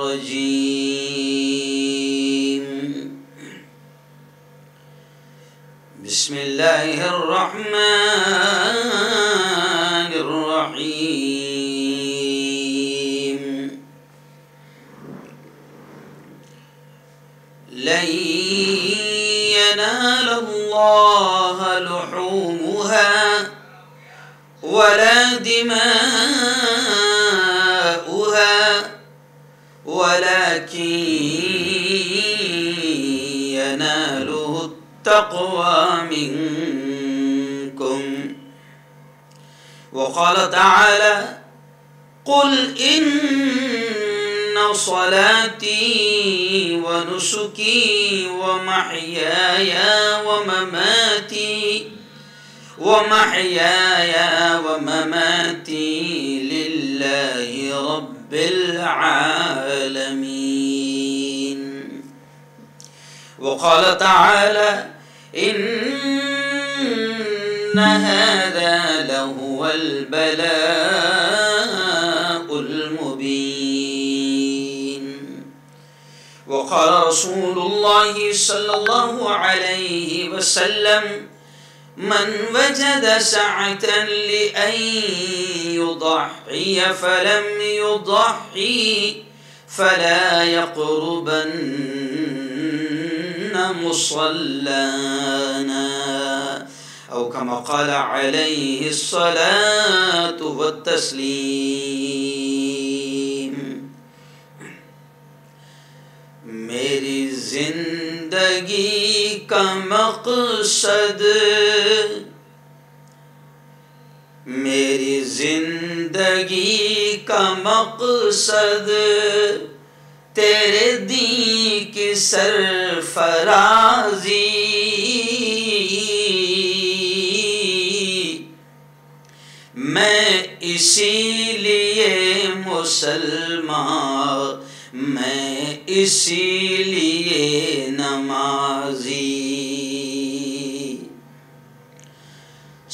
الرجيم بسم الله الرحمن الرحيم لن ينال الله لحومها ولا دماؤها ولكن يناله التقوى منكم. وقال تعالى قل إن صلاتي ونسكي ومحياي ومماتي لله رب العالمين. وقال تعالى إن هذا لهو البلاء المبين. وقال رسول الله صلى الله عليه وسلم من وجد سعة لأن يضحي فلم يضحي فلا يقربن مصلانا أو كما قال عليه الصلاة والتسليم. میری زندگی کا مقصد میری زندگی کا مقصد تیرے دین کی سرفرازی میں اسی لیے مسلمان میں اسی لیے نمازی.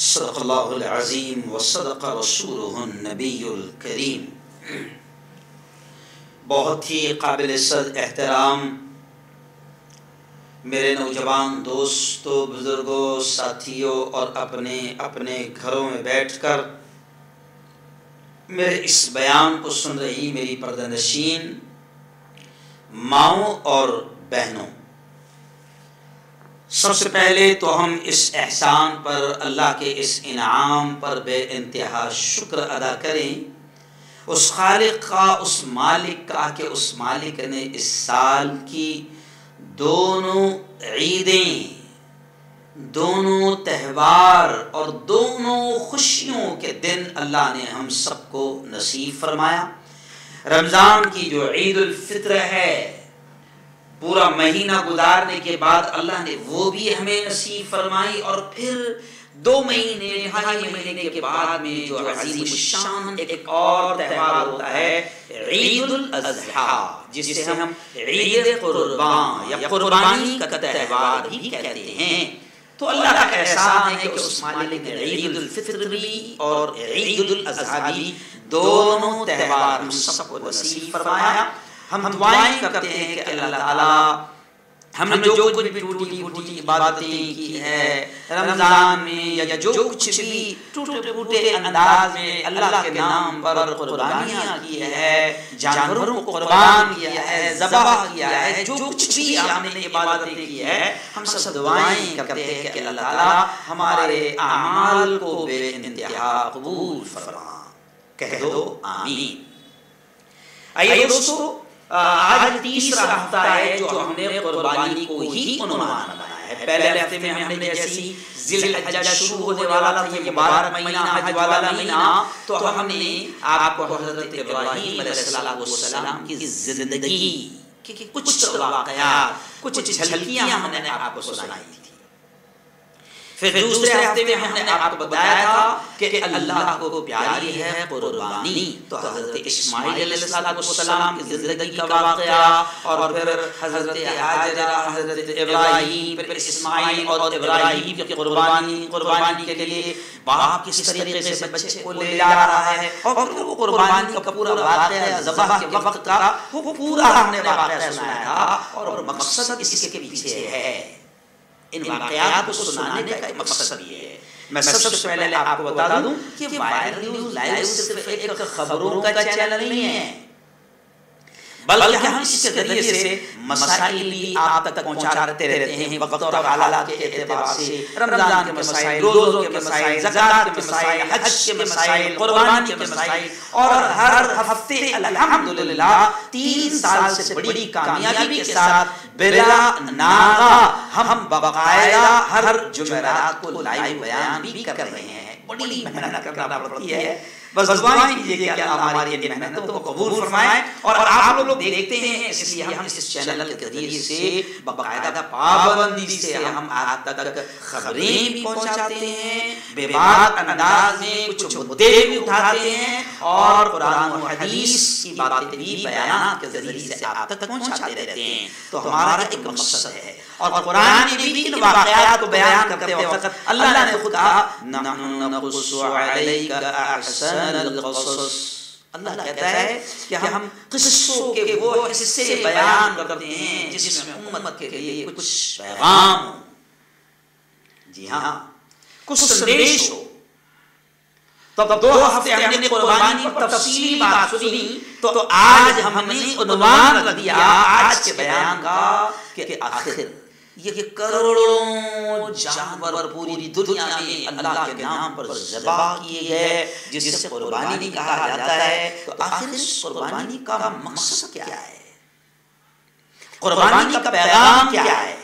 صدق اللہ العظیم وصدق رسولہ النبی الکریم. بہت ہی قابل صد احترام میرے نوجوان دوستوں، بزرگوں، ساتھیوں اور اپنے اپنے گھروں میں بیٹھ کر میرے اس بیان کو سن رہی میری پردہ نشین ماؤں اور بہنوں، سب سے پہلے تو ہم اس احسان پر، اللہ کے اس انعام پر بے انتہا شکر ادا کریں اس خالق کا، اس مالک کا کہ اس مالک نے اس سال کی دونوں عیدیں، دونوں تہوار اور دونوں خوشیوں کے دن اللہ نے ہم سب کو نصیب فرمایا. رمضان کی جو عید الفطر ہے، پورا مہینہ گزارنے کے بعد اللہ نے وہ بھی ہمیں نصیب فرمائی، اور پھر 2 مہینے، 2.5 مہینے کے بعد میں جو عظیم الشان ایک اور تہوار ہوتا ہے عید الاضحیٰ، جسے ہم عید قربان یا قربانی کا تہوار بھی کہتے ہیں. تو اللہ کا احسان ہے کہ اس مالک نے عید الفطر بھی اور عید الاضحیٰ بھی دونوں تہوار ہم سب کو نصیب فرمایا. ہم دعائیں کرتے ہیں کہ اللہ تعالیٰ ہم نے جو کچھ بھی ٹوٹی پھوٹی عبادتیں کی ہے رمضان میں، یا جو کچھ بھی ٹوٹے پھوٹے انداز میں اللہ کے نام پر قربانیاں کی ہے، جانوروں کو قربان کیا ہے، ذبح کیا ہے، جو کچھ بھی ہم نے عبادتیں کی ہے، ہم سب دعائیں کرتے ہیں کہ اللہ تعالیٰ ہمارے اعمال کو بے انتہا قبول فرما. کہہ دو آمین. آئیے دوستو، آج تیسرا ہفتہ ہے جو ہم نے قربانی کو ہی عنوان بنایا ہے. پہلے ہفتے میں ہم نے جیسی ذی الحجہ شروع ہونے والا تھا، یہ مبارک مہینہ، حج والا مہینہ، تو ہم نے آپ کو حضرت ابراہیم علیہ السلام کی زندگی کے کچھ واقعات، کچھ جھلکیاں ہم نے آپ کو سنائی تھی. پھر دوسرے ہفتے میں ہم نے آپ کو بتایا تھا کہ اللہ کو پیاری ہے قربانی، تو حضرت اسماعیل علیہ السلام کی زندگی کا واقعہ، اور پھر حضرت ہاجرہ، حضرت ابراہیم، پھر اسماعیل اور ابراہیم کی قربانی کے لیے باپ کس طریقے سے بچے کو لے جا رہا ہے، اور پھر وہ قربانی کا پورا واقعہ ذبح کے وقت کا وہ پورا ہم نے واقعہ سنایا تھا، اور مقصد اس کے پیچھے ہے، ان واقعات کو سنانے کا ایک مقصد بھی ہے۔ میں سب سے پہلے آپ کو بتا دوں کہ وائرل نیوز لائیو صرف ایک خبروں کا چینل نہیں ہے، بلکہ ہم اس کے ذریعے سے مسائل بھی آپ تک پہنچاتے رہتے ہیں، وقت اور حالات کے اعتبار سے، رمضان کے مسائل، روزوں کے مسائل، زکوٰۃ کے مسائل، حج کے مسائل، قربانی کے مسائل، اور ہر ہفتے الحمدللہ 3 سال سے بڑی کامیابی کے ساتھ بلا ناغہ ہم باقاعدہ ہر جمعرات کو لائیو بیان بھی کر رہے ہیں۔ بڑی محنت کرنا پڑتی ہے، بس دعائیں کیجیے کہ اللہ ہماری ان محنتوں کو قبول فرمائے، اور آپ لوگ دیکھتے ہیں، اس لیے ہم اس چینل کے ذریعے سے باقاعدہ پابندی سے ہم آپ تک خبریں بھی پہنچاتے ہیں، بے بات انداز میں کچھ مدعے بھی اٹھاتے ہیں، اور قرآن و حدیث کی باتیں بھی بیان کے ذریعے سے آپ تک پہنچاتے رہتے ہیں۔ تو ہمارا ایک مقصد ہے، اور قرآن میں بھی ان واقعات کو بیان کرتے وقت اللہ نے خود کہا نحن نقص علیک احسن القصص، اللہ کہتا ہے کہ ہم قصوں کے وہ حصے بیان کرتے ہیں جس میں امت کے لیے کچھ پیغام ہو، جی ہاں کچھ سندیش ہو۔ تب 2 ہفتے ہم نے قربانی پر تفصیلی بات سنی، تو آج ہم نے عنوان رکھ دیا آج کے بیان کا کہ آخر یہ کروڑوں جانور پوری دنیا میں اللہ کے نام پر ذبح کیے گئے، جس سے قربانی کہا جاتا ہے، تو آخر اس قربانی کا مقصد کیا ہے؟ قربانی کا پیغام کیا ہے؟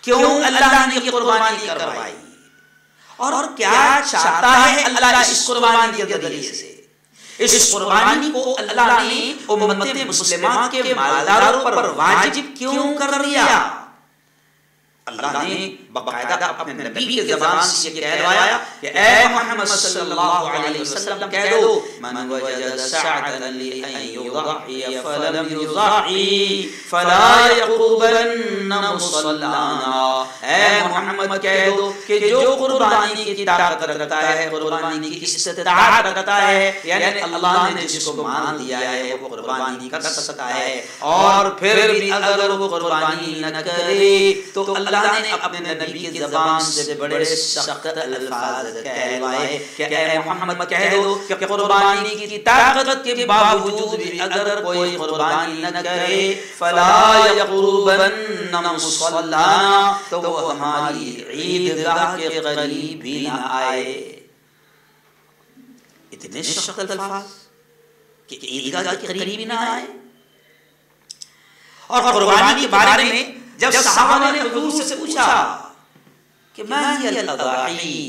کیوں اللہ نے یہ قربانی کروائی، اور کیا چاہتا ہے اللہ اس قربانی کے ذریعے سے؟ اس قربانی کو اللہ نے امت مسلمہ کے مالداروں پر واجب کیوں کر دیا؟ اللہ نے باقاعدہ اپنے نبی کی زبان سے یہ کہلوایا کہ اے محمد صلی اللہ علیہ وسلم کہہ دو من وجد سعتا لأن يضحی فلم يضحی فلا يقربن مصلانا، اے محمد کہہ دو کہ جو قربانی کی طاقت رکھتا ہے، قربانی کی استطاعت رکھتا ہے، یعنی اللہ نے جس کو مان دیا ہے وہ قربانی کر سکتا ہے، اور پھر بھی اگر وہ قربانی نہ کرے تو اللہ نے اپنے نبی کی زبان سے بڑے سخت الفاظ کہلوائے کہ اے محمد کہہ دو کہ قربانی کی طاقت کے باوجود بھی اگر کوئی قربانی نہ کرے فلا یقربن مصلانا، تو وہ ہماری عیدگاہ کے قریب بھی نہ آئے۔ اتنے سخت الفاظ کہ عیدگاہ کے قریب بھی نہ آئے۔ اور قربانی کے بارے میں جب صحابہ نے حضور سے پوچھا کہ ما ہی الاضاحی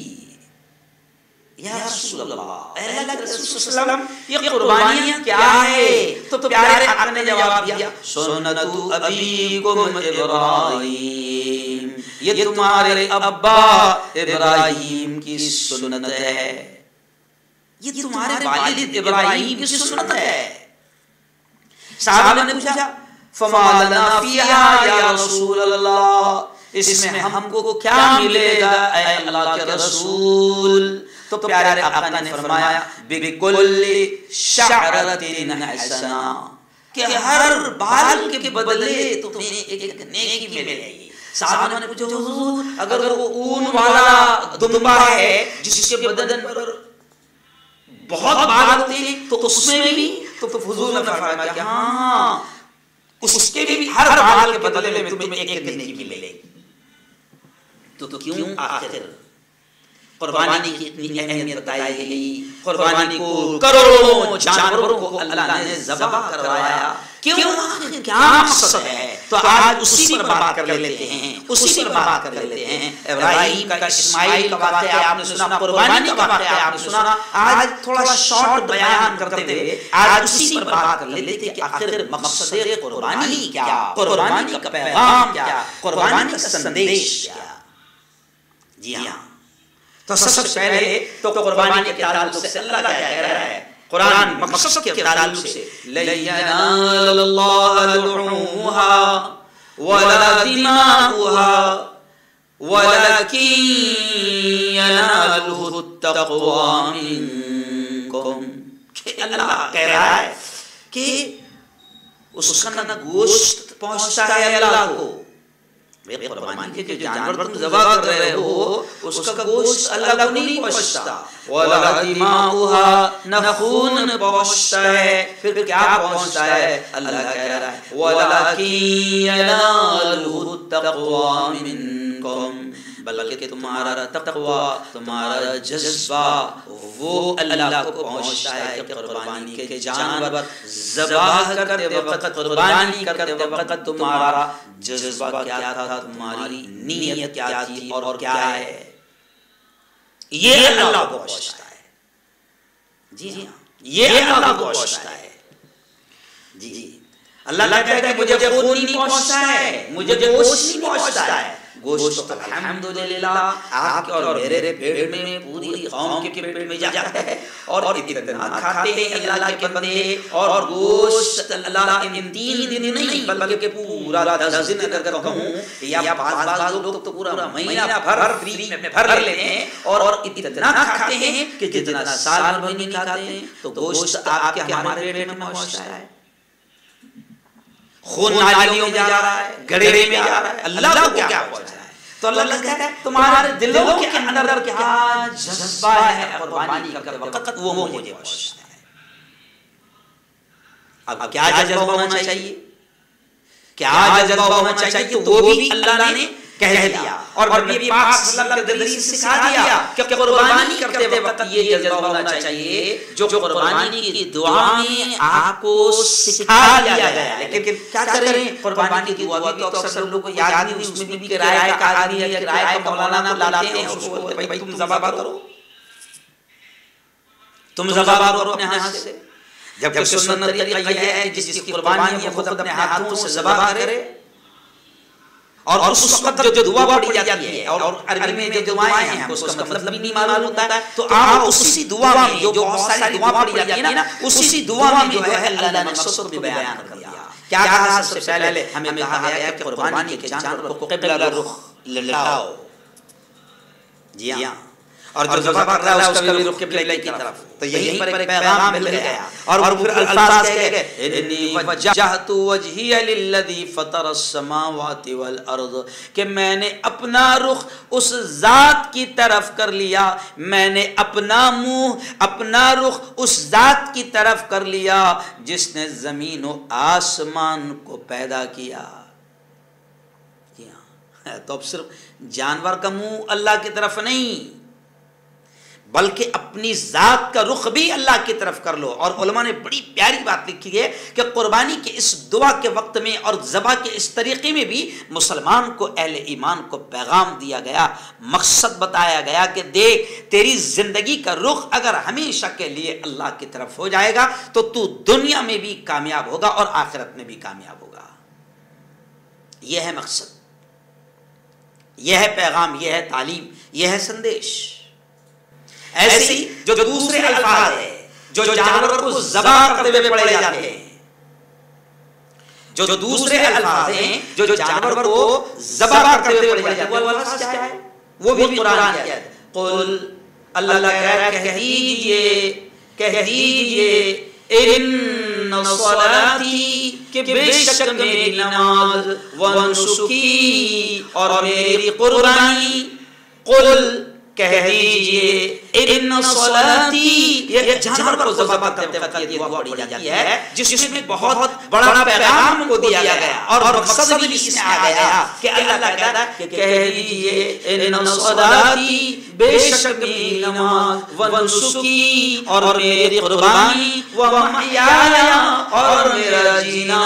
یا رسول اللہ، اے اللہ کے رسول صلی اللہ علیہ وسلم یہ قربانیاں کیا ہے؟ تو پیارے آقا نے جواب دیا سنت ابیکم ابراہیم، یہ تمہارے ابا ابراہیم کی سنت ہے، یہ تمہارے والد ابراہیم کی سنت ہے۔ صحابہ نے پوچھا فما لنا فیہا یا رسول اللہ، اس میں ہم کو کیا ملے گا اے اللہ کے رسول؟ تو پیارے آقا نے فرمایا بِكُلِّ شَعْرَةٍ حَسَنَةٍ، کہ ہر بال کے بدلے تمہیں ایک نیکی ملے گی۔ صحابہ نے پوچھا حضور اگر وہ اون والا دمبا ہے جس کے بدن پر بہت بال ہوتے ہیں تو اس میں بھی، تو حضور نے فرمایا کہ ہاں اس کے بھی ہر بال کے بدلے میں تمہیں ایک نیکی ملے گی۔ تو کیوں آخر قربانی کی اتنی اہمیت بتائی گئی؟ قربانی کو کروڑوں جانوروں کو اللہ نے ذبح کروایا، کیوں؟ کیا مقصد ہے؟ تو آج اسی پر بات کر لیتے ہیں، اسی پر بات کر لیتے ہیں۔ ابراہیم کا اسماعیل کا واقعہ آپ نے سنا، قربانی کا واقعہ آپ نے سنا، آج تھوڑا شارٹ بیان کرتے ہوئے آج اسی پر بات کر لیتے ہیں کہ آخر مقصد قربانی کیا، قربانی کا پیغام کیا، قربانی کا سندیش کیا۔ جی ہاں، تو سب سے پہلے تو قربانی کے تعلق سے اللہ کیا کہہ رہا ہے؟ قرآن مقصد کے تعلق سے لَن يَنَالَ اللَّهَ لُحُومُهَا وَلَا دِمَاؤُهَا وَلَكِن يَنَالُهُ التَّقْوَىٰ مِنكُمْ. کہ اللہ کہہ رہا ہے کہ اس کا نہ گوشت پہنچتا ہے اللہ کو. قربانی کے جو جانور تم ذبح کر رہے ہو اس کا گوشت اللہ کو نہیں پہنچتا. وَلَا دِمَاؤُهَا نہ خون پہنچتا ہے. پھر کیا پہنچتا ہے؟ اللہ کہہ رہا ہے وَلَكِن يَنَالُهُ التَّقْوَىٰ مِنكُمْ، بلکہ تمہارا تقوی، تمہارا جذبہ وہ اللہ کو پہنچتا ہے کہ قربانی کے جانور ذبح کرتے وقت، قربانی کرتے وقت تمہارا جذبہ کیا تھا، تمہاری نیت کیا تھی اور کیا ہے، یہ اللہ کو پہنچتا ہے. جی ہاں، یہ اللہ کو پہنچتا ہے. جی اللہ کہتا ہے کہ مجھے خون نہیں پہنچتا ہے، مجھے گوشت نہیں پہنچتا ہے. گوشت الحمدللہ آپ کے اور میرے پیٹ میں، پوری قوم کے پیٹ میں جاتا ہے اور اتنا کھاتے ہیں اللہ کے بندے. اور گوشت اللہ ان 3 دن نہیں بلکہ پورا 10 دن اگر کہوں یا بعض لوگ تو پورا مہینہ بھر فریج میں بھر لیتے ہیں اور اتنا کھاتے ہیں کہ جتنا سال بھر نہیں کھاتے ہیں. تو گوشت آپ کے ہمارے پیٹ میں پہنچتا ہے، خون نالیوں میں جا رہا ہے، گڑے میں جا رہا ہے، اللہ کو کیا پہنچ رہا ہے؟ تو اللہ کہتا ہے تمہارے دلوں کے اندر کیا جذبہ ہے قربانی کرتے وقت وہ مجھے پہنچتا ہے. اب کیا جذبہ ہونا چاہیے؟ کیا جذبہ ہونا چاہیے؟ تو وہ بھی اللہ نے کہہ دیا اور نبی پاک صلی اللہ علیہ وسلم نے سکھا دیا کہ قربانی کرتے وقت یہ جذبہ ہونا چاہیے جو قربانی کی دعا میں آپ کو سکھا دیا گیا ہے. لیکن کیا کریں، قربانی کی دعا بھی تو اکثر لوگوں کو یاد نہیں، اس میں بھی کرائے کا آدمی ہے، کرائے کا مولانا کو لاتے ہیں، اس کو بولتے ہیں بھائی تم ذبح کرو، تم ذبح کرو اپنے ہاتھ سے. جبکہ سنت طریقہ یہ ہے جس کی قربانی ہے خود اپنے ہاتھوں سے ذبح کرے. اور اس وقت جو دعا پڑھی جاتی ہے اور عربی میں جو دعائیں ہیں اس کا مطلب بھی نہیں معلوم ہوتا ہے، تو آپ اسی دعا میں جو بہت ساری دعا پڑھی جاتی ہے نا، اسی دعا میں جو ہے اللہ نے مقصد کو بھی بیان کر دیا. کیا کہا؟ سب سے پہلے ہمیں کہا گیا ہے کہ قربانی کے جانور کو قبلہ رخ لٹاؤ. جی ہاں، اور جو ذبح کر رہا ہے اس کا بھی رخ قبلہ کی طرف. تو یہیں پر ایک پیغام مل گیا اور پھر الفاظ کہے گئے انی وجہت وجہی للذی فطر السماوات والارض، کہ میں نے اپنا رخ اس ذات کی طرف کر لیا، میں نے اپنا منہ، اپنا رخ اس ذات کی طرف کر لیا جس نے زمین و آسمان کو پیدا کیا. تو اب صرف جانور کا منہ اللہ کی طرف نہیں بلکہ اپنی ذات کا رخ بھی اللہ کی طرف کر لو. اور علماء نے بڑی پیاری بات لکھی ہے کہ قربانی کے اس دعا کے وقت میں اور ذبح کے اس طریقے میں بھی مسلمان کو، اہل ایمان کو پیغام دیا گیا، مقصد بتایا گیا کہ دیکھ تیری زندگی کا رخ اگر ہمیشہ کے لیے اللہ کی طرف ہو جائے گا تو دنیا میں بھی کامیاب ہوگا اور آخرت میں بھی کامیاب ہوگا. یہ ہے مقصد، یہ ہے پیغام، یہ ہے تعلیم، یہ ہے سندیش. ایسے ہی جو دوسرے الفاظ ہیں جو جانور کو ذبح کرتے ہوئے پڑھے جاتے ہیں، جو دوسرے الفاظ ہیں جو جانور کو ذبح کرتے ہوئے پڑھے جاتے ہیں، وہ الفاظ کیا ہے؟ وہ بھی قرآن کی آیت ہے. قل، اللہ کہہ دیجئے ان صلاتی، کہ بے شک میری نماز، ونسکی، اور میری قربانی. قل، کہہ دیجئے ان صلاتی، یہ جانور کو ذبح کرتے وقت یہ دعا پڑھی جاتی ہے جس میں بہت بڑا پیغام کو دیا گیا اور مقصد بھی اس میں آ گیا کہ اللہ کہتا ہے کہ کہہ دیجئے ان صلاتی، بے شک میری نماز، ونسکی، اور میری قربانی، ومحیایا، اور میرا جینا،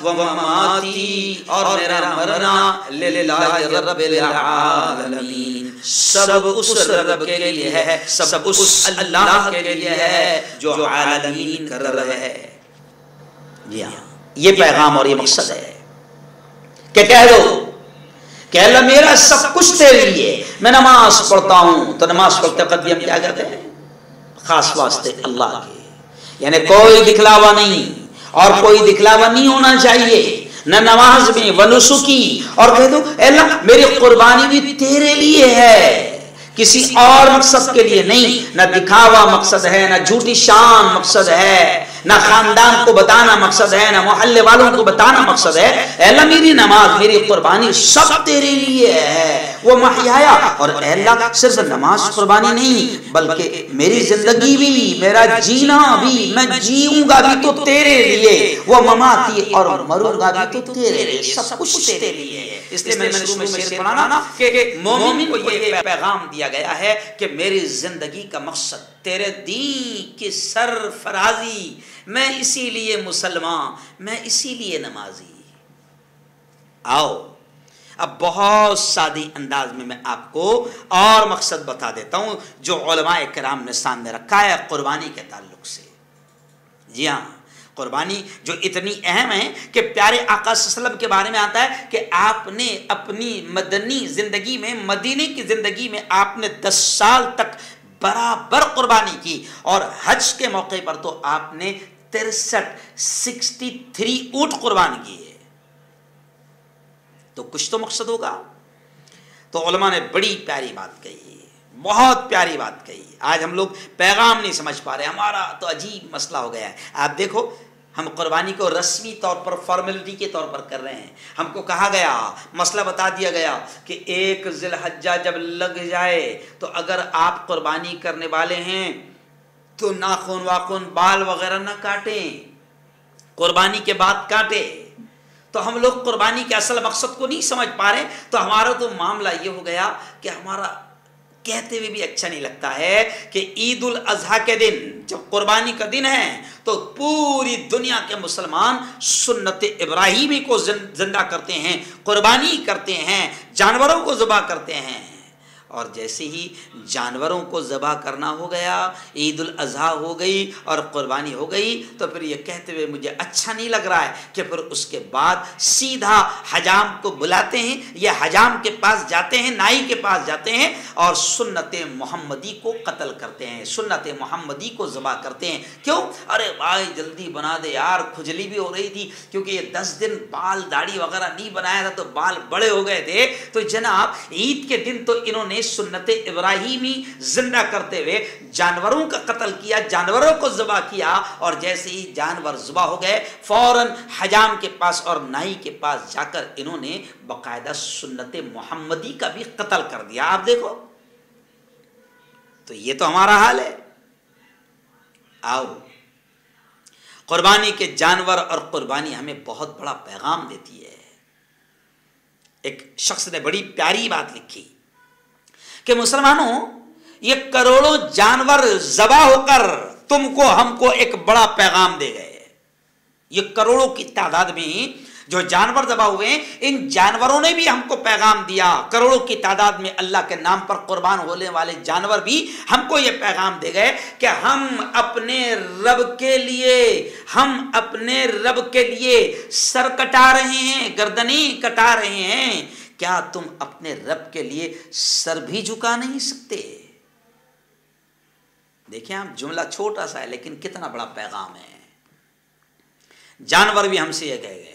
ومماتی، اور میرا مرنا، للہ رب العالمین، سب اس رب کے لیے ہے، سب اس اللہ کے لیے ہے جو عالمین کر رہا ہے. جی ہاں، یہ پیغام اور یہ مقصد ہے کہ کہہ دو کہ اللہ میرا سب کچھ تیرے لیے، میں نماز پڑھتا ہوں تو نماز پڑھتے وقت بھی ہم کیا کہتے ہیں؟ خاص واسطے اللہ کے، یعنی کوئی دکھلاوا نہیں، اور کوئی دکھلاوا نہیں ہونا چاہیے، نہ نماز میں ونسکی، اور کہہ دو اے اللہ میری قربانی بھی تیرے لیے ہے، کسی اور مقصد کے لیے نہیں، نہ دکھاوا مقصد ہے، نہ جھوٹی شان مقصد ہے، نہ خاندان کو بتانا مقصد ہے، نہ محلے والوں کو بتانا مقصد ہے، اے اللہ میری نماز میری قربانی سب تیرے لیے ہے، وہ محیایا، اور اے اللہ صرف نماز قربانی نہیں بلکہ میری زندگی بھی، میرا جینا بھی، میں جیوں گا بھی تو تیرے لیے، وہ مماتی اور مروں گا بھی تو تیرے لیے، سب کچھ تیرے لیے ہے۔ اس لیے میں نے شروع میں شعر پڑھا نا کہ مومن کو یہ پیغام دیا گیا ہے کہ میری زندگی کا مقصد تیرے دین کی سرفرازی، میں اسی لیے مسلمان، میں اسی لیے نمازی۔ آؤ اب بہت سادی انداز میں آپ کو اور مقصد بتا دیتا ہوں جو علماء کرام نے سامنے رکھا ہے قربانی کے تعلق سے۔ جی ہاں، قربانی جو اتنی اہم ہے کہ پیارے آقا صلی اللہ علیہ وسلم کے بارے میں آتا ہے کہ آپ نے اپنی مدنی زندگی میں، مدینے کی زندگی میں آپ نے 10 سال تک برابر قربانی کی، اور حج کے موقع پر تو آپ نے 63 اونٹ قربان کیے، تو کچھ تو مقصد ہوگا۔ تو علماء نے بڑی پیاری بات کہی، بہت پیاری بات کہی۔ آج ہم لوگ پیغام نہیں سمجھ پا رہے، ہمارا تو عجیب مسئلہ ہو گیا ہے۔ آپ دیکھو ہم قربانی کو رسمی طور پر فارمیلٹی کے طور پر کر رہے ہیں، ہم کو کہا گیا، مسئلہ بتا دیا گیا کہ 1 ذی الحجہ جب لگ جائے تو اگر آپ قربانی کرنے والے ہیں تو ناخن واخن بال وغیرہ نہ کاٹیں، قربانی کے بعد کاٹیں۔ تو ہم لوگ قربانی کے اصل مقصد کو نہیں سمجھ پا رہے، تو ہمارا تو معاملہ یہ ہو گیا کہ ہمارا کہتے ہوئے بھی اچھا نہیں لگتا ہے کہ عید الاضحیٰ کے دن جب قربانی کا دن ہے تو پوری دنیا کے مسلمان سنت ابراہیمی کو زندہ کرتے ہیں، قربانی کرتے ہیں، جانوروں کو ذبح کرتے ہیں، اور جیسے ہی جانوروں کو ذبح کرنا ہو گیا، عید الاضحیٰ ہو گئی اور قربانی ہو گئی، تو پھر یہ کہتے ہوئے مجھے اچھا نہیں لگ رہا ہے کہ پھر اس کے بعد سیدھا حجام کو بلاتے ہیں، یہ حجام کے پاس جاتے ہیں، نائی کے پاس جاتے ہیں اور سنت محمدی کو قتل کرتے ہیں، سنت محمدی کو ذبح کرتے ہیں۔ کیوں؟ ارے بھائی جلدی بنا دے یار، کھجلی بھی ہو رہی تھی کیونکہ یہ 10 دن بال داڑھی وغیرہ نہیں بنایا تھا تو بال بڑے ہو گئے تھے، تو جناب عید کے دن تو انہوں نے سنت ابراہیمی زندہ کرتے ہوئے جانوروں کا قتل کیا، جانوروں کو ذبح کیا، اور جیسے ہی جانور ذبح ہو گئے فوراً حجام کے پاس اور نائی کے پاس جا کر انہوں نے باقاعدہ سنت محمدی کا بھی قتل کر دیا۔ آپ دیکھو تو یہ تو ہمارا حال ہے۔ آؤ قربانی کے جانور اور قربانی ہمیں بہت بڑا پیغام دیتی ہے۔ ایک شخص نے بڑی پیاری بات لکھی کہ مسلمانوں یہ کروڑوں جانور ذبح ہو کر تم کو ہم کو ایک بڑا پیغام دے گئے۔ یہ کروڑوں کی تعداد میں جو جانور ذبح ہوئے ہیں، ان جانوروں نے بھی ہم کو پیغام دیا، کروڑوں کی تعداد میں اللہ کے نام پر قربان ہونے والے جانور بھی ہم کو یہ پیغام دے گئے کہ ہم اپنے رب کے لیے سر کٹا رہے ہیں، گردنیں کٹا رہے ہیں، کیا تم اپنے رب کے لیے سر بھی جھکا نہیں سکتے؟ دیکھیں آپ، جملہ چھوٹا سا ہے لیکن کتنا بڑا پیغام ہے۔ جانور بھی ہم سے یہ کہہ گئے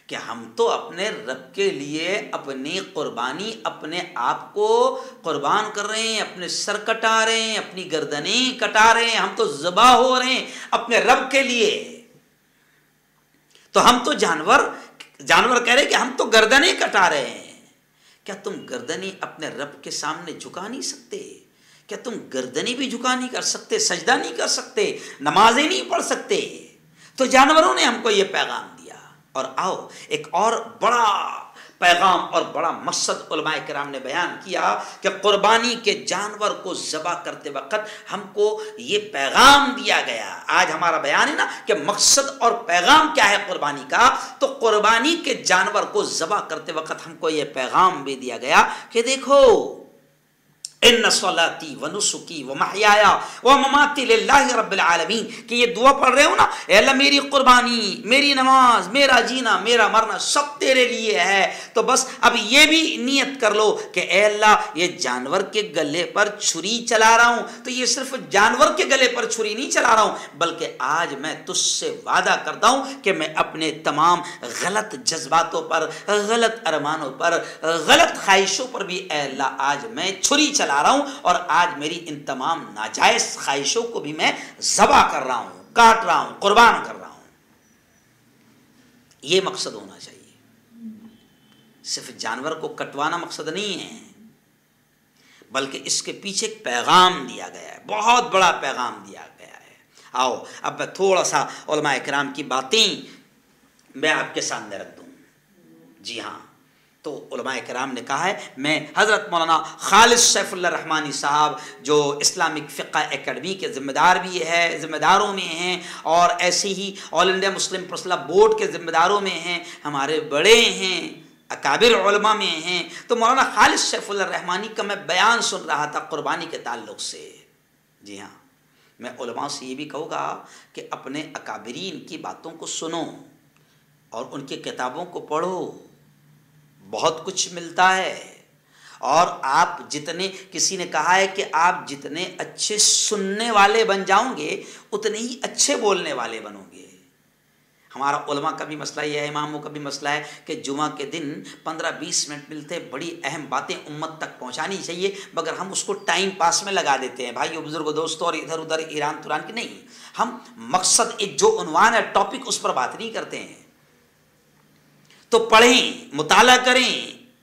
کہ ہم تو اپنے رب کے لیے اپنی قربانی اپنے آپ کو قربان کر رہے ہیں، اپنے سر کٹا رہے ہیں، اپنی گردنیں کٹا رہے ہیں، ہم تو ذبح ہو رہے ہیں اپنے رب کے لیے۔ تو ہم تو جانور کہہ رہے کہ ہم تو گردنیں کٹا رہے ہیں، کیا تم گردنیں اپنے رب کے سامنے جھکا نہیں سکتے؟ کیا تم گردنیں بھی جھکا نہیں کر سکتے، سجدہ نہیں کر سکتے، نمازیں نہیں پڑھ سکتے؟ تو جانوروں نے ہم کو یہ پیغام دیا۔ اور آؤ ایک اور بڑا پیغام اور بڑا مقصد علماء کرام نے بیان کیا کہ قربانی کے جانور کو ذبح کرتے وقت ہم کو یہ پیغام دیا گیا۔ آج ہمارا بیان ہے نا کہ مقصد اور پیغام کیا ہے قربانی کا، تو قربانی کے جانور کو ذبح کرتے وقت ہم کو یہ پیغام بھی دیا گیا کہ دیکھو ان صلاتی و نسکی و محیایا و مماتی للہ رب العالمین، کہ یہ دعا پڑھ رہے ہو نا، اے اللہ میری قربانی، میری نماز، میرا جینا، میرا مرنا سب تیرے لیے ہے، تو بس اب یہ بھی نیت کر لو کہ اے اللہ یہ جانور کے گلے پر چھری چلا رہا ہوں تو یہ صرف جانور کے گلے پر چھری نہیں چلا رہا ہوں، بلکہ آج میں تجھ سے وعدہ کرتا ہوں کہ میں اپنے تمام غلط جذباتوں پر، غلط ارمانوں پر، غلط خواہشوں پر بھی اے اللہ آج میں چھری چلا رہا ہوں، اور آج میری ان تمام ناجائز خواہشوں کو بھی میں ذبح کر رہا ہوں، کاٹ رہا ہوں، قربان کر رہا ہوں۔ یہ مقصد ہونا چاہیے، صرف جانور کو کٹوانا مقصد نہیں ہے، بلکہ اس کے پیچھے ایک پیغام دیا گیا ہے، بہت بڑا پیغام دیا گیا ہے۔ آؤ اب میں تھوڑا سا علماء کرام کی باتیں میں آپ کے سامنے رکھ دوں۔ جی ہاں، تو علماء کرام نے کہا ہے، میں حضرت مولانا خالد سیف اللہ رحمانی صاحب جو اسلامک فقہ اکیڈمی کے ذمہ دار بھی ہے، ذمہ داروں میں ہیں، اور ایسے ہی آل انڈیا مسلم پرسنل بورڈ کے ذمہ داروں میں ہیں، ہمارے بڑے ہیں، اکابر علماء میں ہیں، تو مولانا خالد سیف اللہ رحمانی کا میں بیان سن رہا تھا قربانی کے تعلق سے۔ جی ہاں، میں علماء سے یہ بھی کہوں گا کہ اپنے اکابرین کی باتوں کو سنو اور ان کی کتابوں کو پڑھو، بہت کچھ ملتا ہے، اور آپ جتنے، کسی نے کہا ہے کہ آپ جتنے اچھے سننے والے بن جاؤں گے اتنے ہی اچھے بولنے والے بنو گے۔ ہمارا علماء کا بھی مسئلہ یہ ہے، اماموں کا بھی مسئلہ ہے کہ جمعہ کے دن 15-20 منٹ ملتے، بڑی اہم باتیں امت تک پہنچانی چاہیے، مگر ہم اس کو ٹائم پاس میں لگا دیتے ہیں، بھائیو بزرگو دوستو، اور ادھر ادھر ایران توران کی نہیں، ہم مقصد ایک جو عنوان ہے ٹاپک اس پر بات نہیں کرتے ہیں۔ تو پڑھیں، مطالعہ کریں،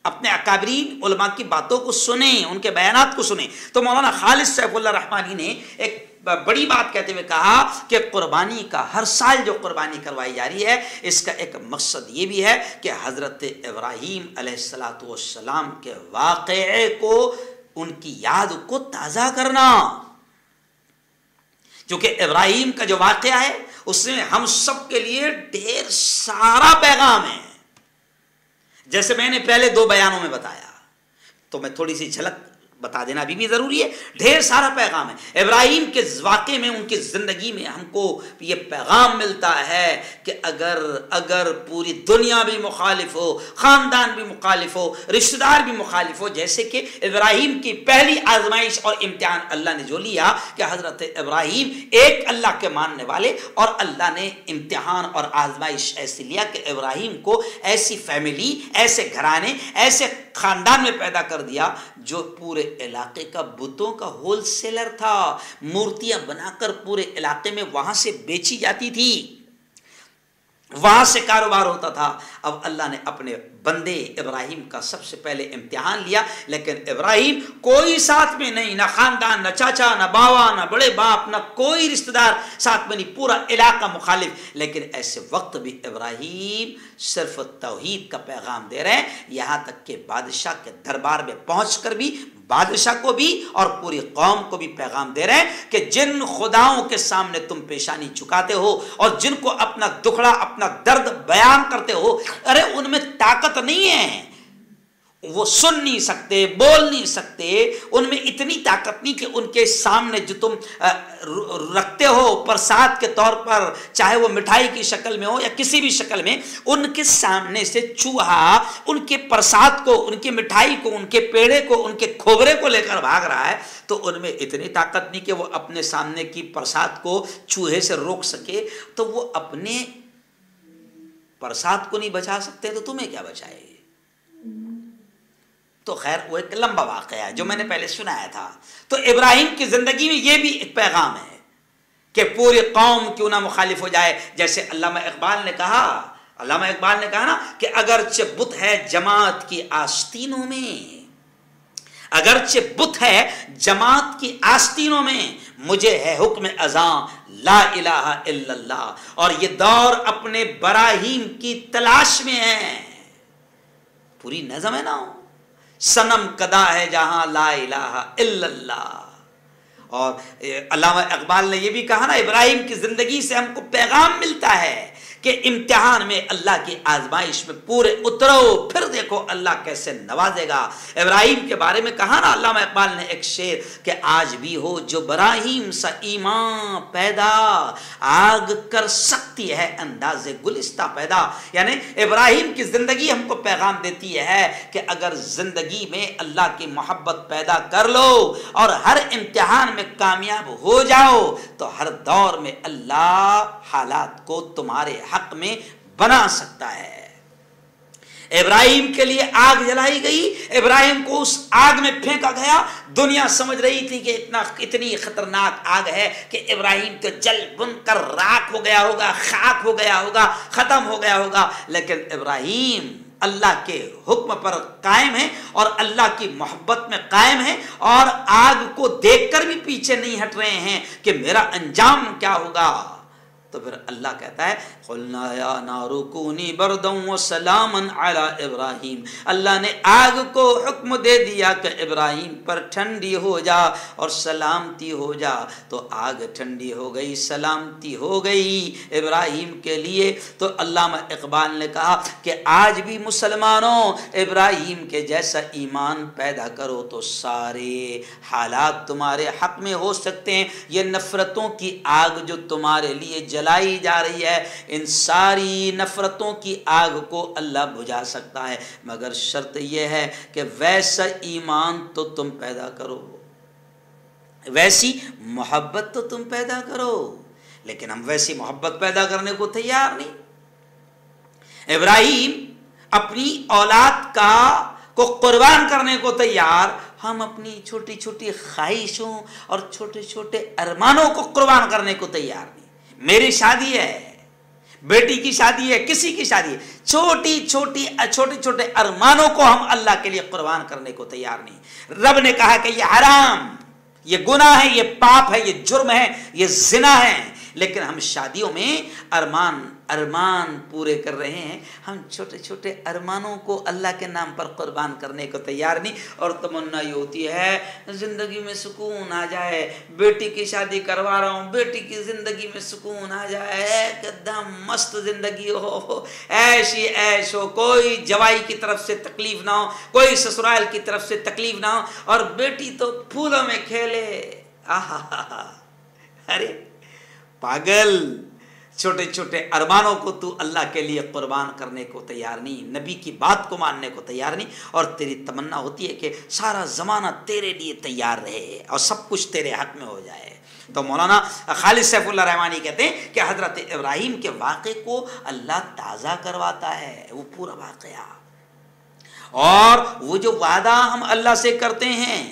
اپنے اکابرین علماء کی باتوں کو سنیں، ان کے بیانات کو سنیں۔ تو مولانا خالد سیف اللہ رحمانی نے ایک بڑی بات کہتے ہوئے کہا کہ قربانی کا ہر سال جو قربانی کروائی جا رہی ہے، اس کا ایک مقصد یہ بھی ہے کہ حضرت ابراہیم علیہ السلام کے واقعے کو، ان کی یاد کو تازہ کرنا، کیونکہ ابراہیم کا جو واقعہ ہے اس میں ہم سب کے لیے ڈھیر سارا پیغام ہے۔ جیسے میں نے پہلے 2 بیانوں میں بتایا، تو میں تھوڑی سی جھلک بتا دینا ابھی بھی ضروری ہے، ڈھیر سارا پیغام ہے۔ ابراہیم کے واقعے میں، ان کی زندگی میں ہم کو یہ پیغام ملتا ہے کہ اگر پوری دنیا بھی مخالف ہو، خاندان بھی مخالف ہو، رشتہ دار بھی مخالف ہو، جیسے کہ ابراہیم کی پہلی آزمائش اور امتحان اللہ نے جو لیا کہ حضرت ابراہیم ایک اللہ کے ماننے والے، اور اللہ نے امتحان اور آزمائش ایسے لیا کہ ابراہیم کو ایسی فیملی، ایسے گھرانے، ایسے خاندان میں پیدا کر دیا جو پورے علاقے کا بتوں کا ہول سیلر تھا، مورتیاں بنا کر پورے علاقے میں وہاں سے بیچی جاتی تھی، وہاں سے کاروبار ہوتا تھا۔ اب اللہ نے اپنے بندے ابراہیم کا سب سے پہلے امتحان لیا، لیکن ابراہیم کوئی ساتھ میں نہیں، نہ خاندان، نہ چاچا، نہ باوا، نہ بڑے باپ، نہ کوئی رشتہ دار ساتھ میں نہیں، پورا علاقہ مخالف۔ لیکن ایسے وقت بھی ابراہیم صرف توحید کا پیغام دے رہے ہیں، یہاں تک کہ بادشاہ کے دربار میں پہنچ کر بھی بادشاہ کو بھی اور پوری قوم کو بھی پیغام دے رہے ہیں کہ جن خداؤں کے سامنے تم پیشانی جھکاتے ہو اور جن کو اپنا دکھڑا، اپنا درد بیان کرتے ہو، ارے ان میں طاقت نہیں ہے، وہ سن نہیں سکتے، بول نہیں سکتے، ان میں اتنی طاقت نہیں کہ ان کے سامنے جو تم رکھتے ہو پرساد کے طور پر، چاہے وہ مٹھائی کی شکل میں ہو یا کسی بھی شکل میں، ان کے سامنے سے چوہا ان کے پرساد کو، ان کی مٹھائی کو، ان کے پیڑے کو، ان کے کھوبرے کو لے کر بھاگ رہا ہے، تو ان میں اتنی طاقت نہیں کہ وہ اپنے سامنے کی پرساد کو چوہے سے روک سکے، تو وہ اپنے پرساد کو نہیں بچا سکتے تو تمہیں کیا بچائے گی؟ تو خیر وہ ایک لمبا واقعہ ہے جو میں نے پہلے سنایا تھا۔ تو ابراہیم کی زندگی میں یہ بھی ایک پیغام ہے کہ پوری قوم کیوں نہ مخالف ہو جائے، جیسے علامہ اقبال نے کہا نا کہ اگرچہ بت ہے جماعت کی آستینوں میں، اگرچہ بت ہے جماعت کی آستینوں میں، مجھے ہے حکم اذاں لا الہ الا اللہ، اور یہ دور اپنے براہیم کی تلاش میں ہے۔ پوری نظم ہے نا، صنم کدا ہے جہاں لا الہ الا اللہ، اور علامہ اقبال نے یہ بھی کہا نا، ابراہیم کی زندگی سے ہم کو پیغام ملتا ہے کہ امتحان میں اللہ کی آزمائش میں پورے اترو، پھر دیکھو اللہ کیسے نوازے گا۔ ابراہیم کے بارے میں کہا نا علامہ اقبال نے ایک شعر کہ آج بھی ہو جو براہیم سا ایمان پیدا، آگ کر سکتی ہے انداز گلستہ پیدا۔ یعنی ابراہیم کی زندگی ہم کو پیغام دیتی ہے کہ اگر زندگی میں اللہ کی محبت پیدا کر لو اور ہر امتحان میں کامیاب ہو جاؤ تو ہر دور میں اللہ حالات کو تمہارے حق میں بنا سکتا ہے۔ ابراہیم کے لیے آگ جلائی گئی، ابراہیم کو اس آگ میں پھینکا گیا۔ دنیا سمجھ رہی تھی کہ اتنی خطرناک آگ ہے کہ ابراہیم تو جل بن کر راکھ ہو گیا ہوگا، خاک ہو گیا ہوگا، ختم ہو گیا ہوگا، لیکن ابراہیم اللہ کے حکم پر قائم ہے اور اللہ کی محبت میں قائم ہے اور آگ کو دیکھ کر بھی پیچھے نہیں ہٹ رہے ہیں کہ میرا انجام کیا ہوگا۔ تو پھر اللہ کہتا ہے قُلْنَا يَا نَارُ كُونِي بَرْدًا وَسَلَامًا عَلَىٰ إِبْرَاهِيمَ، اللہ نے آگ کو حکم دے دیا کہ ابراہیم پر ٹھنڈی ہو جا اور سلامتی ہو جا، تو آگ ٹھنڈی ہو گئی، سلامتی ہو گئی ابراہیم کے لیے۔ تو علامہ اقبال نے کہا کہ آج بھی مسلمانوں ابراہیم کے جیسا ایمان پیدا کرو تو سارے حالات تمہارے حق میں ہو سکتے ہیں۔ یہ نفرتوں کی آگ جو تمہارے لیے جلائی جا رہی ہے، ان ساری نفرتوں کی آگ کو اللہ بجھا سکتا ہے، مگر شرط یہ ہے کہ ویسا ایمان تو تم پیدا کرو، ویسی محبت تو تم پیدا کرو۔ لیکن ہم ویسی محبت پیدا کرنے کو تیار نہیں۔ ابراہیم اپنی اولاد کو قربان کرنے کو تیار، ہم اپنی چھوٹی چھوٹی خواہشوں اور چھوٹے چھوٹے ارمانوں کو قربان کرنے کو تیار نہیں۔ میری شادی ہے، بیٹی کی شادی ہے، کسی کی شادی ہے، چھوٹے چھوٹے ارمانوں کو ہم اللہ کے لیے قربان کرنے کو تیار نہیں۔ رب نے کہا کہ یہ حرام، یہ گناہ ہے، یہ پاپ ہے، یہ جرم ہے، یہ زنا ہے، لیکن ہم شادیوں میں ارمان پورے کر رہے ہیں۔ ہم چھوٹے چھوٹے ارمانوں کو اللہ کے نام پر قربان کرنے کو تیار نہیں، اور تمنا یہ ہوتی ہے زندگی میں سکون آ جائے، بیٹی کی شادی کروا رہا ہوں، بیٹی کی زندگی میں سکون آ جائے، ایک دم مست زندگی ہو، ایش ہی ایش ہو، کوئی جوائی کی طرف سے تکلیف نہ ہو، کوئی سسرال کی طرف سے تکلیف نہ ہو، اور بیٹی تو پھولوں میں کھیلے۔ ارے پاگل، چھوٹے چھوٹے ارمانوں کو تو اللہ کے لیے قربان کرنے کو تیار نہیں، نبی کی بات کو ماننے کو تیار نہیں، اور تیری تمنا ہوتی ہے کہ سارا زمانہ تیرے لیے تیار رہے اور سب کچھ تیرے حق میں ہو جائے۔ تو مولانا خالد سیف اللہ رحمانی کہتے ہیں کہ حضرت ابراہیم کے واقعے کو اللہ تازہ کرواتا ہے، وہ پورا واقعہ، اور وہ جو وعدہ ہم اللہ سے کرتے ہیں،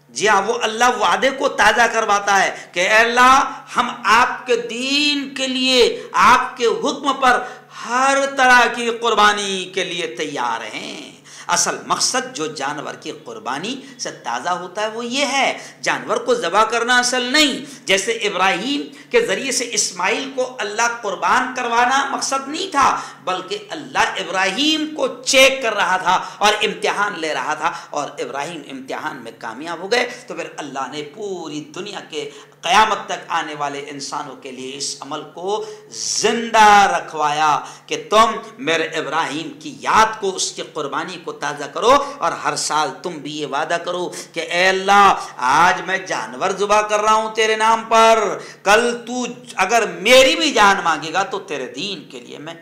جی ہاں، وہ اللہ وعدے کو تازہ کرواتا ہے کہ اے اللہ ہم آپ کے دین کے لیے، آپ کے حکم پر ہر طرح کی قربانی کے لیے تیار ہیں۔ اصل مقصد جو جانور کی قربانی سے تازہ ہوتا ہے وہ یہ ہے، جانور کو ذبح کرنا اصل نہیں۔ جیسے ابراہیم کے ذریعے سے اسماعیل کو اللہ قربان کروانا مقصد نہیں تھا، بلکہ اللہ ابراہیم کو چیک کر رہا تھا اور امتحان لے رہا تھا، اور ابراہیم امتحان میں کامیاب ہو گئے، تو پھر اللہ نے پوری دنیا کے قیامت تک آنے والے انسانوں کے لیے اس عمل کو زندہ رکھوایا کہ تم میرے ابراہیم کی یاد کو، اس کی قربانی کو تازہ کرو، اور ہر سال تم بھی یہ وعدہ کرو کہ اے اللہ آج میں جانور ذبح کر رہا ہوں تیرے نام پر، کل تو اگر میری بھی جان مانگے گا تو تیرے دین کے لیے میں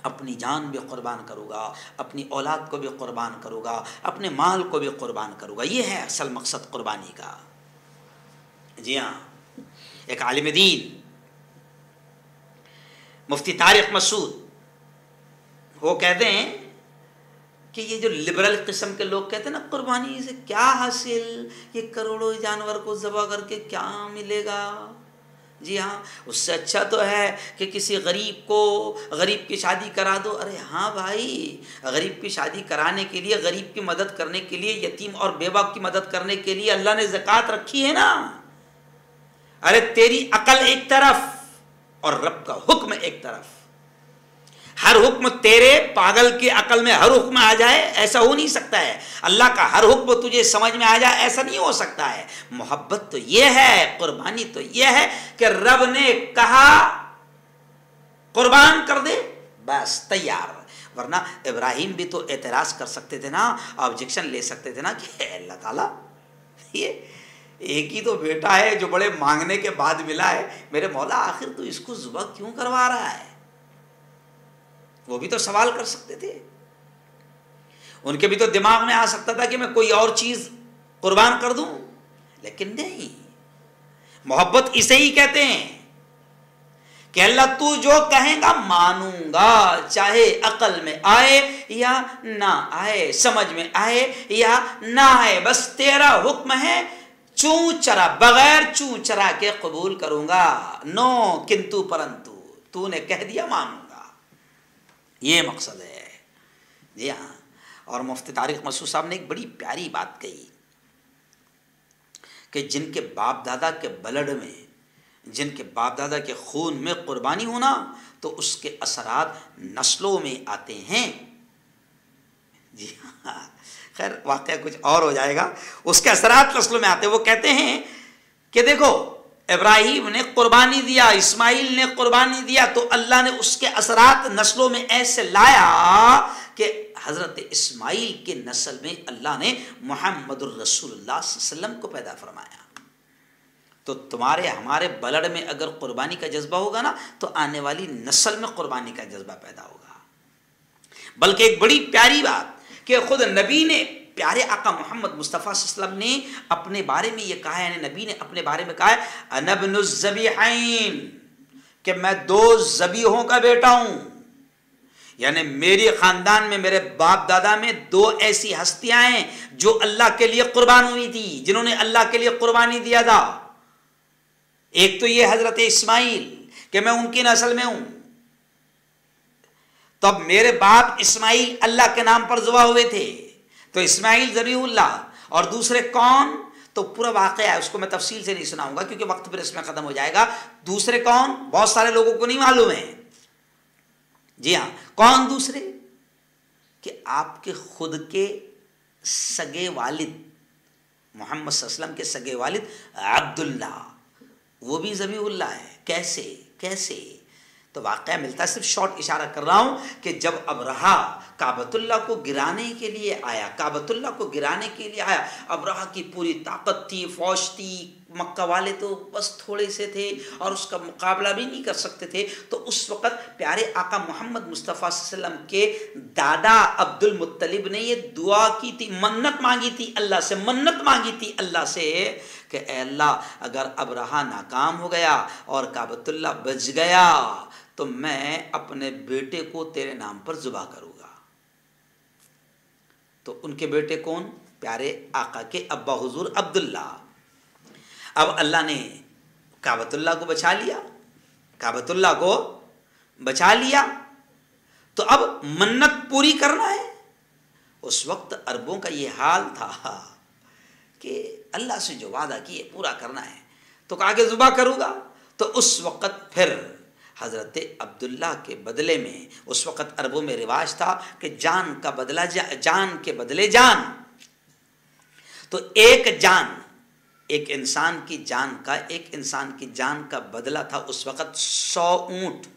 اپنی جان بھی قربان کروں گا، اپنی اولاد کو بھی قربان کروں گا، اپنے مال کو بھی قربان کروں گا۔ یہ ہے اصل مقصد قربانی کا۔ جی ہاں، ایک عالم دین مفتی طارق مسعود وہ کہتے ہیں کہ یہ جو لبرل قسم کے لوگ کہتے ہیں نا قربانی سے کیا حاصل، یہ کروڑوں جانور کو ذبح کر کے کیا ملے گا، جی ہاں اس سے اچھا تو ہے کہ کسی غریب کی شادی کرا دو۔ ارے ہاں بھائی، غریب کی شادی کرانے کے لیے، غریب کی مدد کرنے کے لیے، یتیم اور بیوہ کی مدد کرنے کے لیے اللہ نے زکوٰۃ رکھی ہے نا۔ ارے تیری عقل ایک طرف اور رب کا حکم ایک طرف، ہر حکم تیرے پاگل کی عقل میں ہر حکم آ جائے ایسا ہو نہیں سکتا ہے. اللہ کا ہر حکم تجھے سمجھ میں آ جائے ایسا نہیں ہو سکتا ہے. محبت تو یہ ہے, قربانی تو یہ ہے کہ رب نے کہا قربان کر دے, بس تیار. ورنہ ابراہیم بھی تو اعتراض کر سکتے تھے نا, آبجیکشن لے سکتے تھے نا کہ اللہ تعالیٰ یہ ایک ہی تو بیٹا ہے جو بڑے مانگنے کے بعد ملا ہے, میرے مولا آخر تو اس کو ذبح کیوں کروا رہا ہے. وہ بھی تو سوال کر سکتے تھے. ان کے بھی تو دماغ میں آ سکتا تھا کہ میں کوئی اور چیز قربان کر دوں, لیکن نہیں. محبت اسے ہی کہتے ہیں کہ اللہ تو جو کہیں گا مانوں گا, چاہے عقل میں آئے یا نہ آئے, سمجھ میں آئے یا نہ آئے, بس تیرا حکم ہے, چوں چرا بغیر چوں چرا کے قبول کروں گا. نو کنتو پرنتو, تو نے کہہ دیا مانوں گا. یہ مقصد ہے. جی ہاں. اور مفتی طارق مسعود صاحب نے ایک بڑی پیاری بات کہی کہ جن کے باپ دادا کے بلڈ میں, جن کے باپ دادا کے خون میں قربانی ہونا, تو اس کے اثرات نسلوں میں آتے ہیں. جی ہاں, خیر واقعہ کچھ اور ہو جائے گا. اس کے اثرات نسلوں میں آتے ہیں. وہ کہتے ہیں کہ دیکھو ابراہیم نے قربانی دیا, اسماعیل نے قربانی دیا, تو اللہ نے اس کے اثرات نسلوں میں ایسے لایا کہ حضرت اسماعیل کے نسل میں اللہ نے محمد الرسول اللہ صلی اللہ علیہ وسلم کو پیدا فرمایا. تو تمہارے ہمارے بلڈ میں اگر قربانی کا جذبہ ہوگا نا, تو آنے والی نسل میں قربانی کا جذبہ پیدا ہوگا. بلکہ ایک بڑی پیاری بات کہ خود نبی نے, پیارے آقا محمد مصطفیٰ صلی اللہ علیہ وسلم نے اپنے بارے میں یہ کہا ہے, یعنی نبی نے اپنے بارے میں کہا ہے انا ابن الذبیحین, کہ میں 2 ذبیحوں کا بیٹا ہوں. یعنی میری خاندان میں, میرے باپ دادا میں 2 ایسی ہستیاں ہیں جو اللہ کے لیے قربان ہوئی تھی, جنہوں نے اللہ کے لیے قربانی دیا تھا. ایک تو یہ حضرت اسماعیل کہ میں ان کی نسل میں ہوں, تو اب میرے باپ اسماعیل اللہ کے نام پر ذبح ہوئے تھے, تو اسماعیل ذبیح اللہ. اور دوسرے کون, تو پورا واقعہ ہے, اس کو میں تفصیل سے نہیں سناؤں گا کیونکہ وقت پھر اس میں ختم ہو جائے گا. دوسرے کون, بہت سارے لوگوں کو نہیں معلوم ہے. جی ہاں, کون دوسرے, کہ آپ کے خود کے سگے والد, محمد صلی اللہ علیہ وسلم کے سگے والد عبداللہ, وہ بھی ذبیح اللہ ہے. کیسے تو واقعہ ملتا ہے, صرف شارٹ اشارہ کر رہا ہوں کہ جب ابرہا کعبۃ اللہ کو گرانے کے لیے آیا, ابرہا کی پوری طاقت تھی, فوج تھی, مکہ والے تو بس تھوڑے سے تھے اور اس کا مقابلہ بھی نہیں کر سکتے تھے. تو اس وقت پیارے آقا محمد مصطفیٰ صلی اللہ علیہ وسلم کے دادا عبد المطلب نے یہ دعا کی تھی, منت مانگی تھی اللہ سے کہ اے اللہ اگر ابرہا ناکام ہو گیا اور کعبۃ اللہ بچ گیا تو میں اپنے بیٹے کو تیرے نام پر ذبح کروں گا. تو ان کے بیٹے کون, پیارے آقا کے ابا حضور عبداللہ. اب اللہ نے کعبۃ اللہ کو بچا لیا, تو اب منت پوری کرنا ہے. اس وقت عربوں کا یہ حال تھا کہ اللہ سے جو وعدہ کیے پورا کرنا ہے, تو کہا کہ ذبح کروں گا. تو اس وقت پھر حضرت عبداللہ کے بدلے میں, اس وقت عربوں میں رواج تھا کہ جان کا بدلہ جان کے بدلے جان, تو ایک انسان کی جان کا بدلہ تھا اس وقت 100 اونٹ.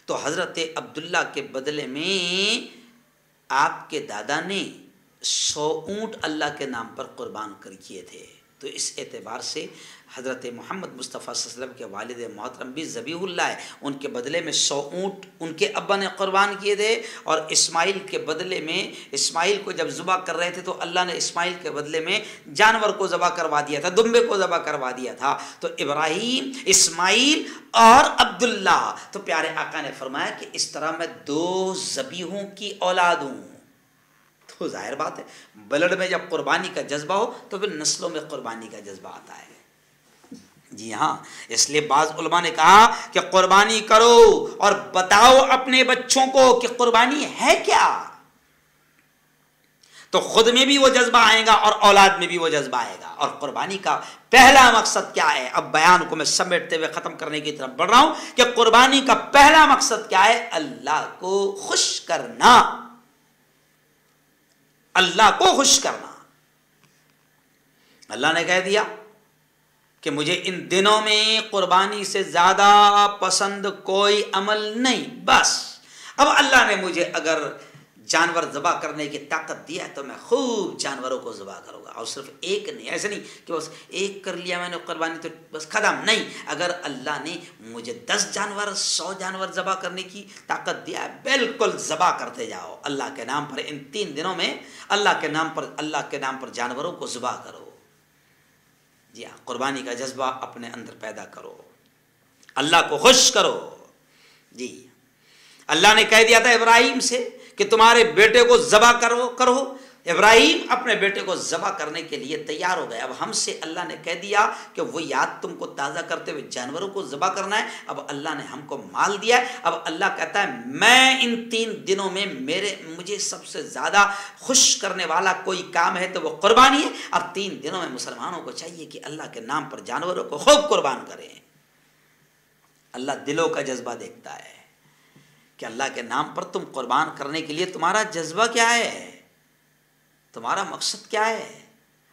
تو حضرت عبداللہ کے بدلے میں آپ کے دادا نے 100 اونٹ اللہ کے نام پر قربان کر کیے تھے. تو اس اعتبار سے حضرت محمد مصطفیٰ صلی اللہ علیہ وسلم کے والد محترم بھی ذبیح اللہ ہے. ان کے بدلے میں 100 اونٹ ان کے ابا نے قربان کیے تھے, اور اسماعیل کے بدلے میں, اسماعیل کو جب ذبح کر رہے تھے تو اللہ نے اسماعیل کے بدلے میں جانور کو ذبح کروا دیا تھا, دمبے کو ذبح کروا دیا تھا. تو ابراہیم, اسماعیل اور عبداللہ, تو پیارے آقا نے فرمایا کہ اس طرح میں 2 ذبیحوں کی اولاد ہوں. تو ظاہر بات ہے بلڈ میں جب قربانی کا جذبہ ہو تو پھر نسلوں میں قربانی کا جذبہ آتا ہے. جی ہاں, اس لیے بعض علماء نے کہا کہ قربانی کرو اور بتاؤ اپنے بچوں کو کہ قربانی ہے کیا. تو خود میں بھی وہ جذبہ آئے گا اور اولاد میں بھی وہ جذبہ آئے گا. اور قربانی کا پہلا مقصد کیا ہے؟ اب بیان کو میں سمیٹتے ہوئے ختم کرنے کی طرف بڑھ رہا ہوں کہ قربانی کا پہلا مقصد کیا ہے؟ اللہ کو خوش کرنا. اللہ کو خوش کرنا. اللہ نے کہہ دیا کہ مجھے ان دنوں میں قربانی سے زیادہ پسند کوئی عمل نہیں. بس اب اللہ نے مجھے اگر جانور ذبح کرنے کی طاقت دیا ہے تو میں خوب جانوروں کو ذبح کروں گا. اور صرف ایک نہیں، ایسے نہیں کہ بس ایک کر لیا میں نے قربانی تو بس ختم. نہیں، اگر اللہ نے مجھے 10 جانور 100 جانور ذبح کرنے کی طاقت دیا ہے، بالکل ذبح کرتے جاؤ اللہ کے نام پر. ان 3 دنوں میں اللہ کے نام پر جانوروں کو ذبح کرو. جی ہاں، قربانی کا جذبہ اپنے اندر پیدا کرو، اللہ کو خوش کرو. جی، اللہ نے کہہ دیا تھا ابراہیم سے کہ تمہارے بیٹے کو ذبح کرو. ابراہیم اپنے بیٹے کو ذبح کرنے کے لیے تیار ہو گئے. اب ہم سے اللہ نے کہہ دیا کہ وہ یاد تم کو تازہ کرتے ہوئے جانوروں کو ذبح کرنا ہے. اب اللہ نے ہم کو مال دیا ہے. اب اللہ کہتا ہے میں ان 3 دنوں میں مجھے سب سے زیادہ خوش کرنے والا کوئی کام ہے تو وہ قربانی ہے. اب 3 دنوں میں مسلمانوں کو چاہیے کہ اللہ کے نام پر جانوروں کو خوب قربان کریں. اللہ دلوں کا جذبہ دیکھتا ہے کہ اللہ کے نام پر تم قربان کرنے کے لیے تمہارا جذبہ کیا ہے، تمہارا مقصد کیا ہے.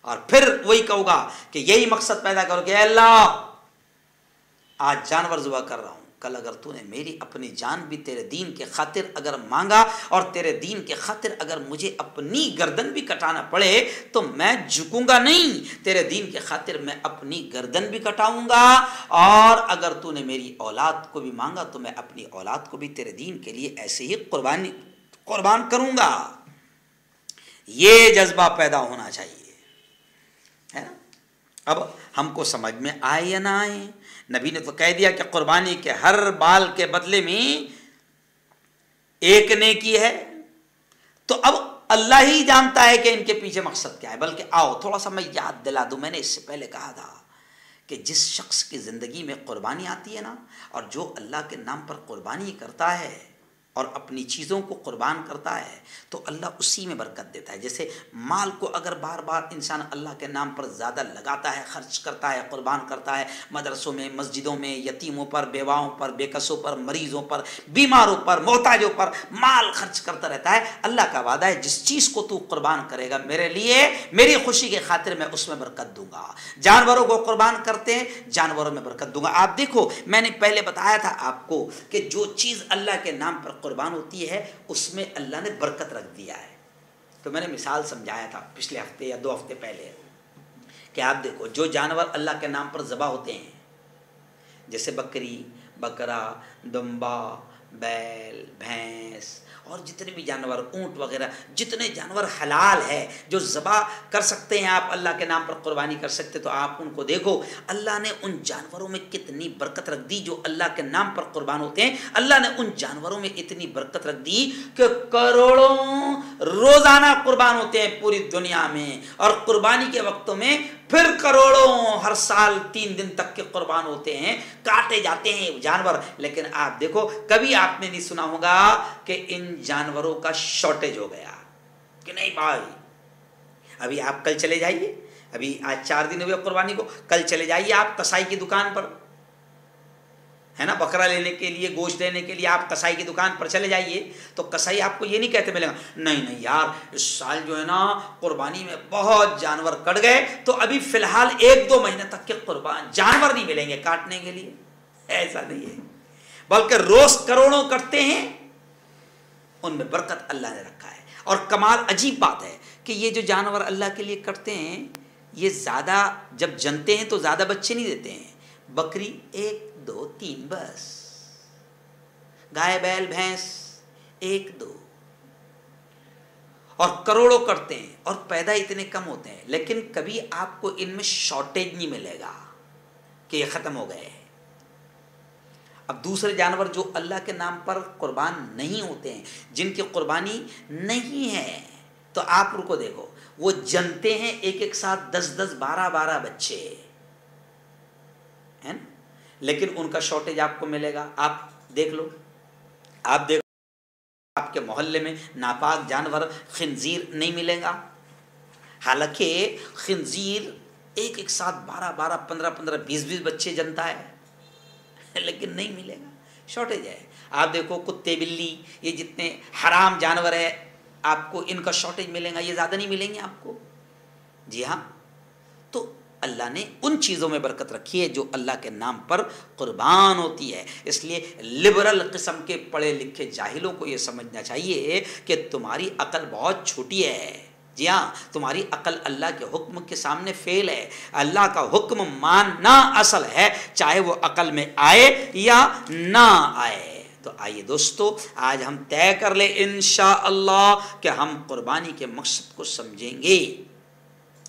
اور پھر وہی کہوں گا کہ یہی مقصد پیدا کرو کہ اے اللہ آج جانور ذبح کر رہا ہوں، کل اگر تو نے میری اپنی جان بھی تیرے دین کے خاطر اگر مانگا اور تیرے دین کے خاطر اگر مجھے اپنی گردن بھی کٹانا پڑے تو میں جھکوں گا نہیں. تیرے دین کے خاطر میں اپنی گردن بھی کٹاؤں گا. اور اگر تو نے میری اولاد کو بھی مانگا تو میں اپنی اولاد کو بھی تیرے دین کے لیے ایسے ہی قربان کروں گا. یہ جذبہ پیدا ہونا چاہیے، ہے نا. اب ہم کو سمجھ میں آئے یا نہ آئے، نبی نے تو کہہ دیا کہ قربانی کے ہر بال کے بدلے میں ایک نیکی ہے. تو اب اللہ ہی جانتا ہے کہ ان کے پیچھے مقصد کیا ہے. بلکہ آؤ تھوڑا سا میں یاد دلا دوں، میں نے اس سے پہلے کہا تھا کہ جس شخص کی زندگی میں قربانی آتی ہے نا، اور جو اللہ کے نام پر قربانی کرتا ہے اور اپنی چیزوں کو قربان کرتا ہے تو اللہ اسی میں برکت دیتا ہے. جیسے مال کو اگر بار بار انسان اللہ کے نام پر زیادہ لگاتا ہے، خرچ کرتا ہے، قربان کرتا ہے، مدرسوں میں، مسجدوں میں، یتیموں پر، بیواؤں پر، بے کسوں پر، مریضوں پر، بیماروں پر، محتاجوں پر مال خرچ کرتا رہتا ہے، اللہ کا وعدہ ہے جس چیز کو تو قربان کرے گا میرے لیے، میری خوشی کے خاطر میں اس میں برکت دوں گا. جانوروں کو قربان کرتے ہیں، جانوروں میں برکت دوں گا. آپ دیکھو میں نے پہلے بتایا تھا آپ کو کہ جو چیز اللہ کے نام پر قربان ہوتی ہے اس میں اللہ نے برکت رکھ دیا ہے. تو میں نے مثال سمجھایا تھا پچھلے ہفتے یا 2 ہفتے پہلے کہ آپ دیکھو جو جانور اللہ کے نام پر ذبح ہوتے ہیں، جیسے بکری، بکرا، دمبا، بیل، بھینس اور جتنے بھی جانور، اونٹ وغیرہ، جتنے جانور حلال ہے جو ذبح کر سکتے ہیں، آپ اللہ کے نام پر قربانی کر سکتے، تو آپ ان کو دیکھو اللہ نے ان جانوروں میں کتنی برکت رکھ دی. جو اللہ کے نام پر قربان ہوتے ہیں اللہ نے ان جانوروں میں اتنی برکت رکھ دی کہ کروڑوں روزانہ قربان ہوتے ہیں پوری دنیا میں. اور قربانی کے وقتوں میں پھر کروڑوں ہر سال 3 دن تک کے قربان ہوتے ہیں، کاٹے جاتے ہیں جانور. لیکن آپ دیکھو کبھی آپ نے نہیں سنا ہوگا کہ ان جانوروں کا شارٹیج ہو گیا کہ نہیں بھائی. ابھی آپ کل چلے جائیے، ابھی آج 4 دن ہوئے قربانی کو، کل چلے جائیے آپ کسائی کی دکان پر، ہے نا، بکرا لینے کے لیے، گوشت لینے کے لیے آپ کسائی کی دکان پر چلے جائیے تو کسائی آپ کو یہ نہیں کہتے ملے گا نہیں یار اس سال جو ہے نا قربانی میں بہت جانور کٹ گئے تو ابھی فی الحال 1-2 مہینے تک کے قربان جانور نہیں ملیں گے کاٹنے کے لیے. ایسا نہیں ہے، بلکہ روز کروڑوں کٹتے ہیں، ان میں برکت اللہ نے رکھا ہے. اور کمال عجیب بات ہے کہ یہ جو جانور اللہ کے لیے کٹتے ہیں یہ زیادہ جب جنتے ہیں تو زیادہ بچے نہیں دیتے ہیں. بکری 1 2 3 بس، گائے بیل بھینس 1 2، اور کروڑوں کرتے ہیں اور پیدا اتنے کم ہوتے ہیں. لیکن کبھی آپ کو ان میں شارٹیج نہیں ملے گا کہ یہ ختم ہو گئے. اب دوسرے جانور جو اللہ کے نام پر قربان نہیں ہوتے ہیں، جن کی قربانی نہیں ہے، تو آپ ان کو دیکھو وہ جنتے ہیں ایک ساتھ 10 12 بچے ہیں، لیکن ان کا شارٹیج آپ کو ملے گا. آپ دیکھ لو، آپ دیکھ آپ کے محلے میں ناپاک جانور خنزیر نہیں ملے گا. حالانکہ خنزیر ایک ساتھ 12 15 20 بچے جنتا ہے، لیکن نہیں ملے گا، شارٹیج ہے۔ آپ دیکھو کتے بلی، یہ جتنے حرام جانور ہے آپ کو ان کا شارٹیج ملے گا، یہ زیادہ نہیں ملیں گے آپ کو۔ جی ہاں، تو اللہ نے ان چیزوں میں برکت رکھی ہے جو اللہ کے نام پر قربان ہوتی ہے۔ اس لیے لبرل قسم کے پڑھے لکھے جاہلوں کو یہ سمجھنا چاہیے کہ تمہاری عقل بہت چھوٹی ہے۔ جی ہاں، تمہاری عقل اللہ کے حکم کے سامنے فیل ہے۔ اللہ کا حکم ماننا اصل ہے، چاہے وہ عقل میں آئے یا نہ آئے۔ تو آئیے دوستو، آج ہم طے کر لیں انشاءاللہ کہ ہم قربانی کے مقصد کو سمجھیں گے،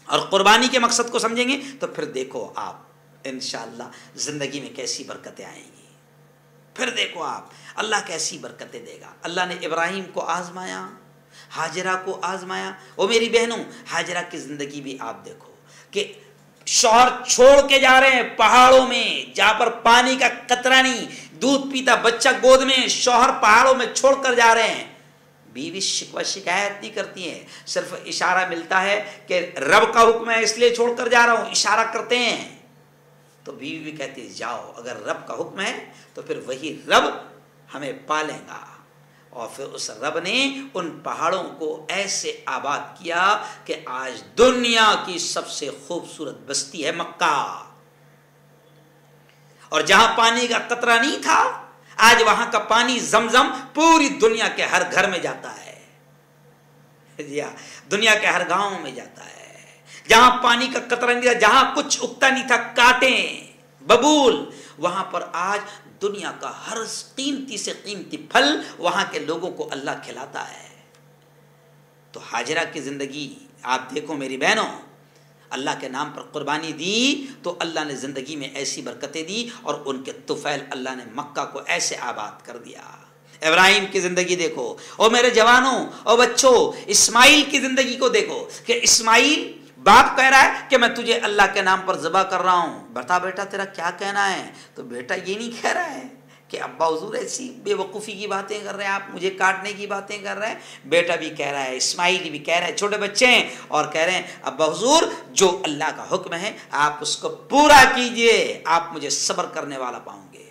اور قربانی کے مقصد کو سمجھیں گے تو پھر دیکھو آپ انشاءاللہ زندگی میں کیسی برکتیں آئیں گی۔ پھر دیکھو آپ اللہ کیسی برکتیں دے گا۔ اللہ نے ابراہیم کو آزمایا، ہاجرہ کو آزمایا۔ او میری بہنوں، ہاجرہ کی زندگی بھی آپ دیکھو کہ شوہر چھوڑ کے جا رہے ہیں پہاڑوں میں جہاں پر پانی کا قطرہ نہیں، دودھ پیتا بچہ گود میں، شوہر پہاڑوں میں چھوڑ کر جا رہے ہیں۔ بیوی شکوہ شکایت نہیں کرتی ہیں، صرف اشارہ ملتا ہے کہ رب کا حکم ہے اس لیے چھوڑ کر جا رہا ہوں، اشارہ کرتے ہیں۔ تو بیوی بھی کہتی ہے جاؤ، اگر رب کا حکم ہے تو پھر وہی رب ہمیں پالے گا۔ اور پھر اس رب نے ان پہاڑوں کو ایسے آباد کیا کہ آج دنیا کی سب سے خوبصورت بستی ہے مکہ، اور جہاں پانی کا قطرہ نہیں تھا آج وہاں کا پانی زمزم پوری دنیا کے ہر گھر میں جاتا ہے۔ جی ہاں، دنیا کے ہر گاؤں میں جاتا ہے۔ جہاں پانی کا قطرہ نہیں تھا، جہاں کچھ اگتا نہیں تھا، کانٹیں ببول، وہاں پر آج دنیا کا ہر قیمتی سے قیمتی پھل وہاں کے لوگوں کو اللہ کھلاتا ہے۔ تو ہاجرہ کی زندگی آپ دیکھو میری بہنوں، اللہ کے نام پر قربانی دی تو اللہ نے زندگی میں ایسی برکتیں دی، اور ان کے طفیل اللہ نے مکہ کو ایسے آباد کر دیا۔ ابراہیم کی زندگی دیکھو، اور میرے جوانوں اور بچوں، اسماعیل کی زندگی کو دیکھو کہ اسماعیل باپ کہہ رہا ہے کہ میں تجھے اللہ کے نام پر ذبح کر رہا ہوں۔ بتا بیٹا تیرا کیا کہنا ہے؟ تو بیٹا یہ نہیں کہہ رہا ہے کہ ابا حضور ایسی بے وقوفی کی باتیں کر رہے ہیں، آپ مجھے کاٹنے کی باتیں کر رہے ہیں۔ بیٹا بھی کہہ رہا ہے، اسماعیل بھی کہہ رہا ہے، چھوٹے بچے ہیں اور کہہ رہے ہیں ابا حضور جو اللہ کا حکم ہے آپ اس کو پورا کیجئے، آپ مجھے صبر کرنے والا پاؤں گے۔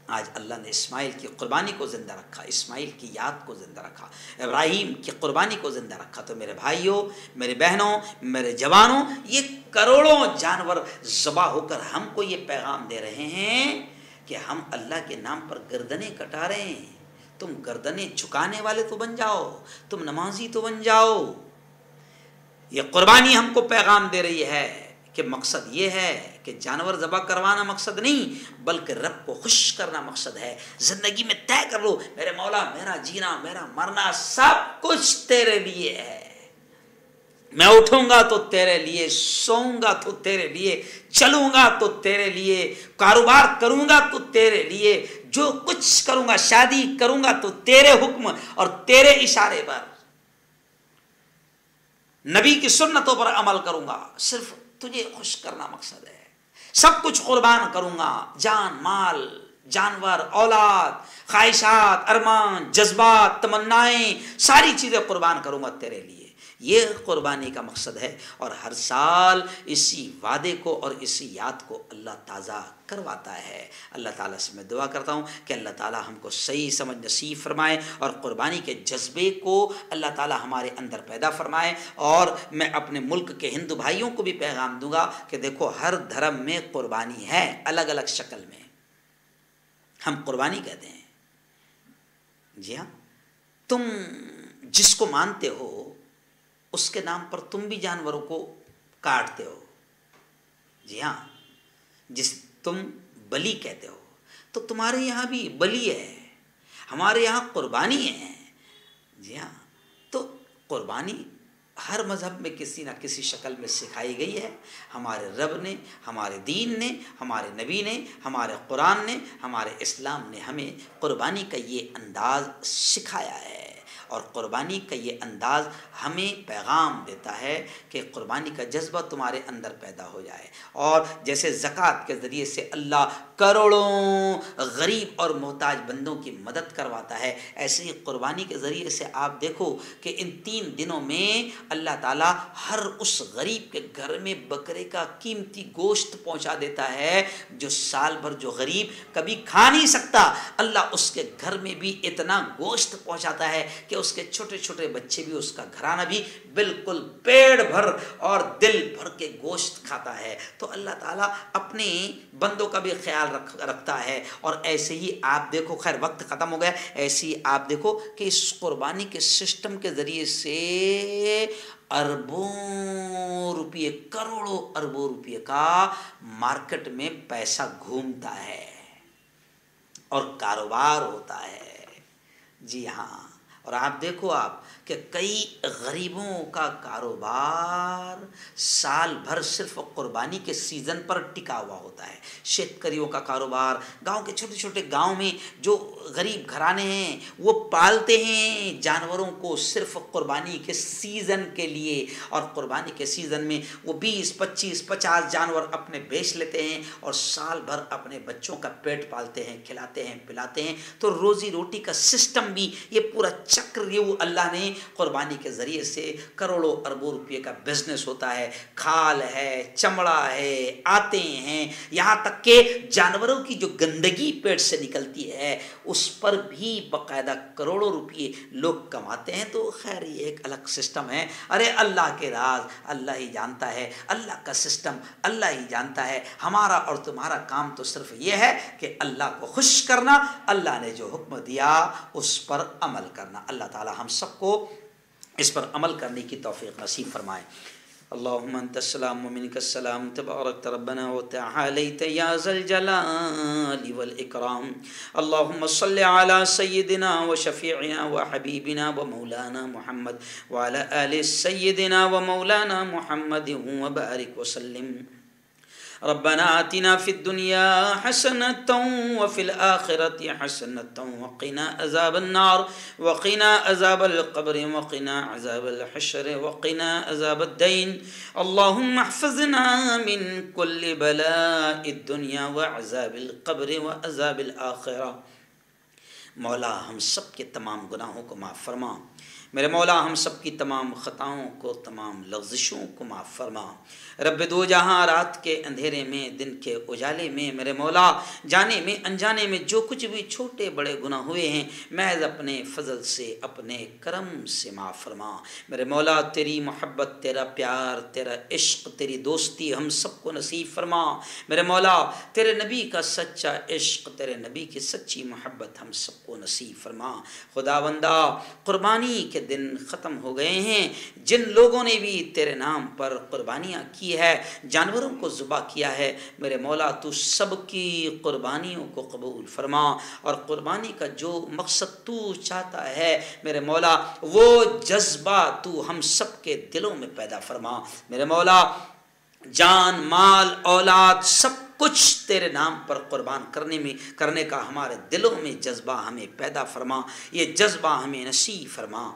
آج اللہ نے اسماعیل کی قربانی کو زندہ رکھا، اسماعیل کی یاد کو زندہ رکھا، ابراہیم کی قربانی کو زندہ رکھا۔ تو میرے بھائیوں، میرے بہنوں، میرے جوانوں، یہ کروڑوں جانور ذبح ہو کر ہم کو یہ پیغام دے رہے ہیں کہ ہم اللہ کے نام پر گردنیں کٹا رہے ہیں۔ تم گردنیں جھکانے والے تو بن جاؤ، تم نمازی تو بن جاؤ۔ یہ قربانی ہم کو پیغام دے رہی ہے کہ مقصد یہ ہے کہ جانور ذبح کروانا مقصد نہیں، بلکہ رب کو خوش کرنا مقصد ہے۔ زندگی میں طے کر لو میرے مولا، میرا جینا میرا مرنا سب کچھ تیرے لیے ہے۔ میں اٹھوں گا تو تیرے لیے، سوؤں گا تو تیرے لیے، چلوں گا تو تیرے لیے، کاروبار کروں گا تو تیرے لیے، جو کچھ کروں گا، شادی کروں گا تو تیرے حکم اور تیرے اشارے پر، نبی کی سنتوں پر عمل کروں گا، صرف تجھے خوش کرنا مقصد ہے۔ سب کچھ قربان کروں گا، جان مال، جانور، اولاد، خواہشات، ارمان، جذبات، تمنائیں، ساری چیزیں قربان کروں گا تیرے لیے۔ یہ قربانی کا مقصد ہے، اور ہر سال اسی وعدے کو اور اسی یاد کو اللہ تازہ کرواتا ہے۔ اللہ تعالیٰ سے میں دعا کرتا ہوں کہ اللہ تعالیٰ ہم کو صحیح سمجھ نصیب فرمائے، اور قربانی کے جذبے کو اللہ تعالیٰ ہمارے اندر پیدا فرمائے۔ اور میں اپنے ملک کے ہندو بھائیوں کو بھی پیغام دوں گا کہ دیکھو ہر دھرم میں قربانی ہے، الگ الگ شکل میں، ہم قربانی کہتے ہیں۔ جی ہاں، تم جس کو مانتے ہو اس کے نام پر تم بھی جانوروں کو کاٹتے ہو۔ جی ہاں، جس تم بلی کہتے ہو تو تمہارے یہاں بھی بلی ہے، ہمارے یہاں قربانی ہے۔ جی ہاں، تو قربانی ہر مذہب میں کسی نہ کسی شکل میں سکھائی گئی ہے۔ ہمارے رب نے، ہمارے دین نے، ہمارے نبی نے، ہمارے قرآن نے، ہمارے اسلام نے ہمیں قربانی کا یہ انداز سکھایا ہے، اور قربانی کا یہ انداز ہمیں پیغام دیتا ہے کہ قربانی کا جذبہ تمہارے اندر پیدا ہو جائے. اور جیسے زکوٰۃ کے ذریعے سے اللہ کروڑوں غریب اور محتاج بندوں کی مدد کرواتا ہے، ایسے ہی قربانی کے ذریعے سے آپ دیکھو کہ ان 3 دنوں میں اللہ تعالیٰ ہر اس غریب کے گھر میں بکرے کا قیمتی گوشت پہنچا دیتا ہے جو سال بھر جو غریب کبھی کھا نہیں سکتا، اللہ اس کے گھر میں بھی اتنا گوشت پہنچاتا ہے کہ اس کے چھوٹے چھوٹے بچے بھی، اس کا گھرانہ بھی بالکل پیڑ بھر اور دل بھر کے گوشت کھاتا ہے. تو اللہ تعالیٰ اپنے بندوں کا بھی خیال رکھتا ہے. اور ایسے ہی آپ دیکھو، خیر وقت ختم ہو گیا، ایسے ہی آپ دیکھو کہ اس قربانی کے سسٹم کے ذریعے سے اربوں روپئے، کروڑوں اربوں روپئے کا مارکیٹ میں پیسہ گھومتا ہے اور کاروبار ہوتا ہے. جی ہاں، اور آپ دیکھو آپ کہ کئی غریبوں کا کاروبار سال بھر صرف قربانی کے سیزن پر ٹکا ہوا ہوتا ہے. شیتکریوں کا کاروبار، گاؤں کے چھوٹے چھوٹے گاؤں میں جو غریب گھرانے ہیں وہ پالتے ہیں جانوروں کو صرف قربانی کے سیزن کے لیے، اور قربانی کے سیزن میں وہ 20 25 50 جانور اپنے بیچ لیتے ہیں اور سال بھر اپنے بچوں کا پیٹ پالتے ہیں، کھلاتے ہیں، پلاتے ہیں. تو روزی روٹی کا سسٹم بھی یہ پورا چکر یہ اللہ نے قربانی کے ذریعے سے کروڑوں اربوں روپئے کا بزنس ہوتا ہے. کھال ہے، چمڑا ہے، آتے ہیں، یہاں تک کہ جانوروں کی جو گندگی پیٹ سے نکلتی ہے اس پر بھی باقاعدہ کروڑوں روپئے لوگ کماتے ہیں. تو خیر یہ ایک الگ سسٹم ہے. ارے اللہ کے راز اللہ ہی جانتا ہے، اللہ کا سسٹم اللہ ہی جانتا ہے. ہمارا اور تمہارا کام تو صرف یہ ہے کہ اللہ کو خوش کرنا، اللہ نے جو حکم دیا اس پر عمل کرنا. اللہ تعالی ہم سب کو اس پر عمل کرنے کی توفیق نصیب فرمائے. اللهم انت السلام ومنك السلام تبارك ربنا وتعاليت يا ذا الجلال والاكرام. اللهم صل على سيدنا وشفيعنا وحبيبنا ومولانا محمد وعلى آل سيدنا ومولانا محمد وبارك وسلم. ربنا آتنا في الدنيا حسنة وفي الآخرة حسنة وقنا عذاب النار وقنا عذاب القبر وقنا عذاب الحشر وقنا عذاب الدين. اللهم احفظنا من كل بلاء الدنيا وعذاب القبر وعذاب الآخرة. مولا ہم سب کے تمام گناہوں کو معاف فرما. میرے مولا ہم سب کی تمام خطاؤں کو، تمام لغزشوں کو معاف فرما. رب دو جہاں رات کے اندھیرے میں، دن کے اجالے میں، میرے مولا جانے میں انجانے میں جو کچھ بھی چھوٹے بڑے گناہ ہوئے ہیں محض اپنے فضل سے، اپنے کرم سے معاف فرما. میرے مولا تیری محبت، تیرا پیار، تیرا عشق، تیری دوستی ہم سب کو نصیب فرما. میرے مولا تیرے نبی کا سچا عشق، تیرے نبی کی سچی محبت ہم سب کو نصیب فرما. خدا بندہ قربانی کے دن ختم ہو گئے ہیں. جن لوگوں نے بھی تیرے نام پر قربانیاں کی ہے، جانوروں کو ذبح کیا ہے، میرے مولا تو سب کی قربانیوں کو قبول فرما. اور قربانی کا جو مقصد تو چاہتا ہے میرے مولا وہ جذبہ تو ہم سب کے دلوں میں پیدا فرما. میرے مولا جان، مال، اولاد سب کچھ تیرے نام پر قربان کرنے کا ہمارے دلوں میں جذبہ ہمیں پیدا فرما. یہ جذبہ ہمیں نصیب فرما.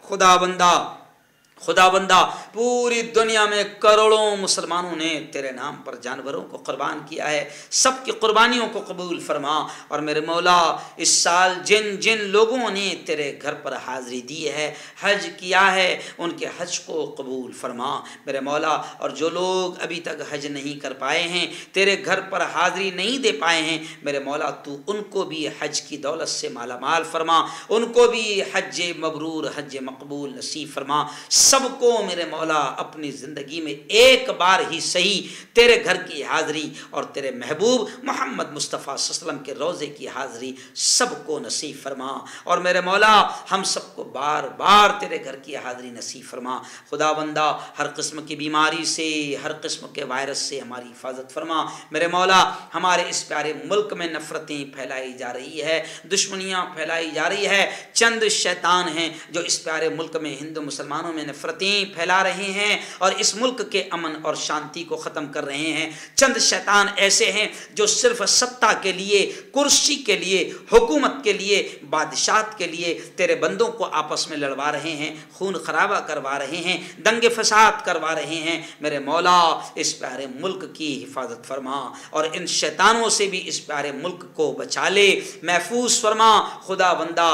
خدا بندہ پوری دنیا میں کروڑوں مسلمانوں نے تیرے نام پر جانوروں کو قربان کیا ہے، سب کی قربانیوں کو قبول فرما. اور میرے مولا اس سال جن لوگوں نے تیرے گھر پر حاضری دی ہے، حج کیا ہے، ان کے حج کو قبول فرما. میرے مولا اور جو لوگ ابھی تک حج نہیں کر پائے ہیں، تیرے گھر پر حاضری نہیں دے پائے ہیں، میرے مولا تو ان کو بھی حج کی دولت سے مالا مال فرما، ان کو بھی حج مبرور، حج مقبول نصیب فرما. سب کو میرے مولا اپنی زندگی میں ایک بار ہی صحیح تیرے گھر کی حاضری اور تیرے محبوب محمد مصطفیٰ صلی اللہ علیہ وسلم کے روضے کی حاضری سب کو نصیب فرما. اور میرے مولا ہم سب کو بار بار تیرے گھر کی حاضری نصیب فرما. خدا بندہ ہر قسم کی بیماری سے، ہر قسم کے وائرس سے ہماری حفاظت فرما. میرے مولا ہمارے اس پیارے ملک میں نفرتیں پھیلائی جا رہی ہے، دشمنیاں پھیلائی جا رہی ہے. چند شیطان ہیں جو اس پیارے ملک میں ہندو مسلمانوں میں نفرتیں پھیلا رہے ہیں اور اس ملک کے امن اور شانتی کو ختم کر رہے ہیں۔ چند شیطان ایسے ہیں جو صرف سطح کے لیے، کرسی کے لیے، حکومت کے لیے، بادشاہت کے لیے تیرے بندوں کو آپس میں لڑوا رہے ہیں، خون خرابہ کروا رہے ہیں، دنگے فساد کروا رہے ہیں۔ میرے مولا اس پیارے ملک کی حفاظت فرما اور ان شیطانوں سے بھی اس پیارے ملک کو بچا لے، محفوظ فرما۔ خدا بندہ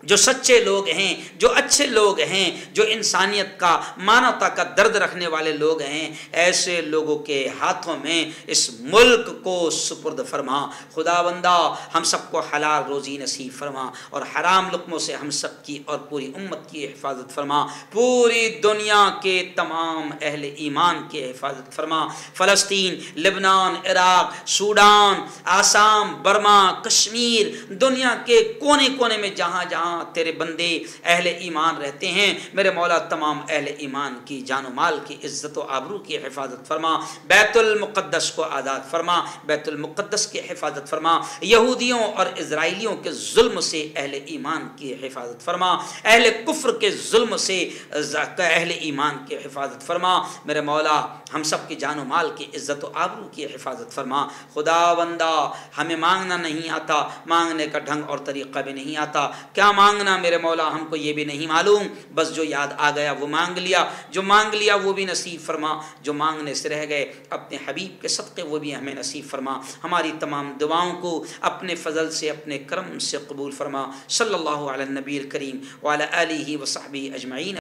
جو سچے لوگ ہیں، جو اچھے لوگ ہیں، جو انسانیت کا، مانوتا کا درد رکھنے والے لوگ ہیں، ایسے لوگوں کے ہاتھوں میں اس ملک کو سپرد فرما۔ خدا بندہ ہم سب کو حلال روزی نصیب فرما اور حرام لقموں سے ہم سب کی اور پوری امت کی حفاظت فرما، پوری دنیا کے تمام اہل ایمان کی حفاظت فرما۔ فلسطین، لبنان، عراق، سوڈان، آسام، برما، کشمیر، دنیا کے کونے کونے میں جہاں جہاں تیرے بندے اہل ایمان رہتے ہیں، میرے مولا تمام اہل ایمان کی جان و مال کی عزت و آبرو کی حفاظت فرما۔ بیت المقدس کو آزاد فرما، بیت المقدس کی حفاظت فرما۔ یہودیوں اور اسرائیلیوں کے ظلم سے اہل ایمان کی حفاظت فرما، اہل کفر کے ظلم سے اہل ایمان کی حفاظت فرما۔ میرے مولا ہم سب کی جان و مال کی عزت و آبرو کی حفاظت فرما۔ خدا بندہ ہمیں مانگنا نہیں آتا، مانگنے کا ڈھنگ اور طریقہ بھی نہیں آتا، کیا مانگنا میرے مولا ہم کو یہ بھی نہیں معلوم، بس جو یاد آ گیا وہ مانگ لیا، جو مانگ لیا وہ بھی نصیب فرما، جو مانگنے سے رہ گئے اپنے حبیب کے صدقے وہ بھی ہمیں نصیب فرما۔ ہماری تمام دعاؤں کو اپنے فضل سے، اپنے کرم سے قبول فرما۔ صلی اللہ علی النبی الکریم وعلی آلہ وصحبہ اجمعین۔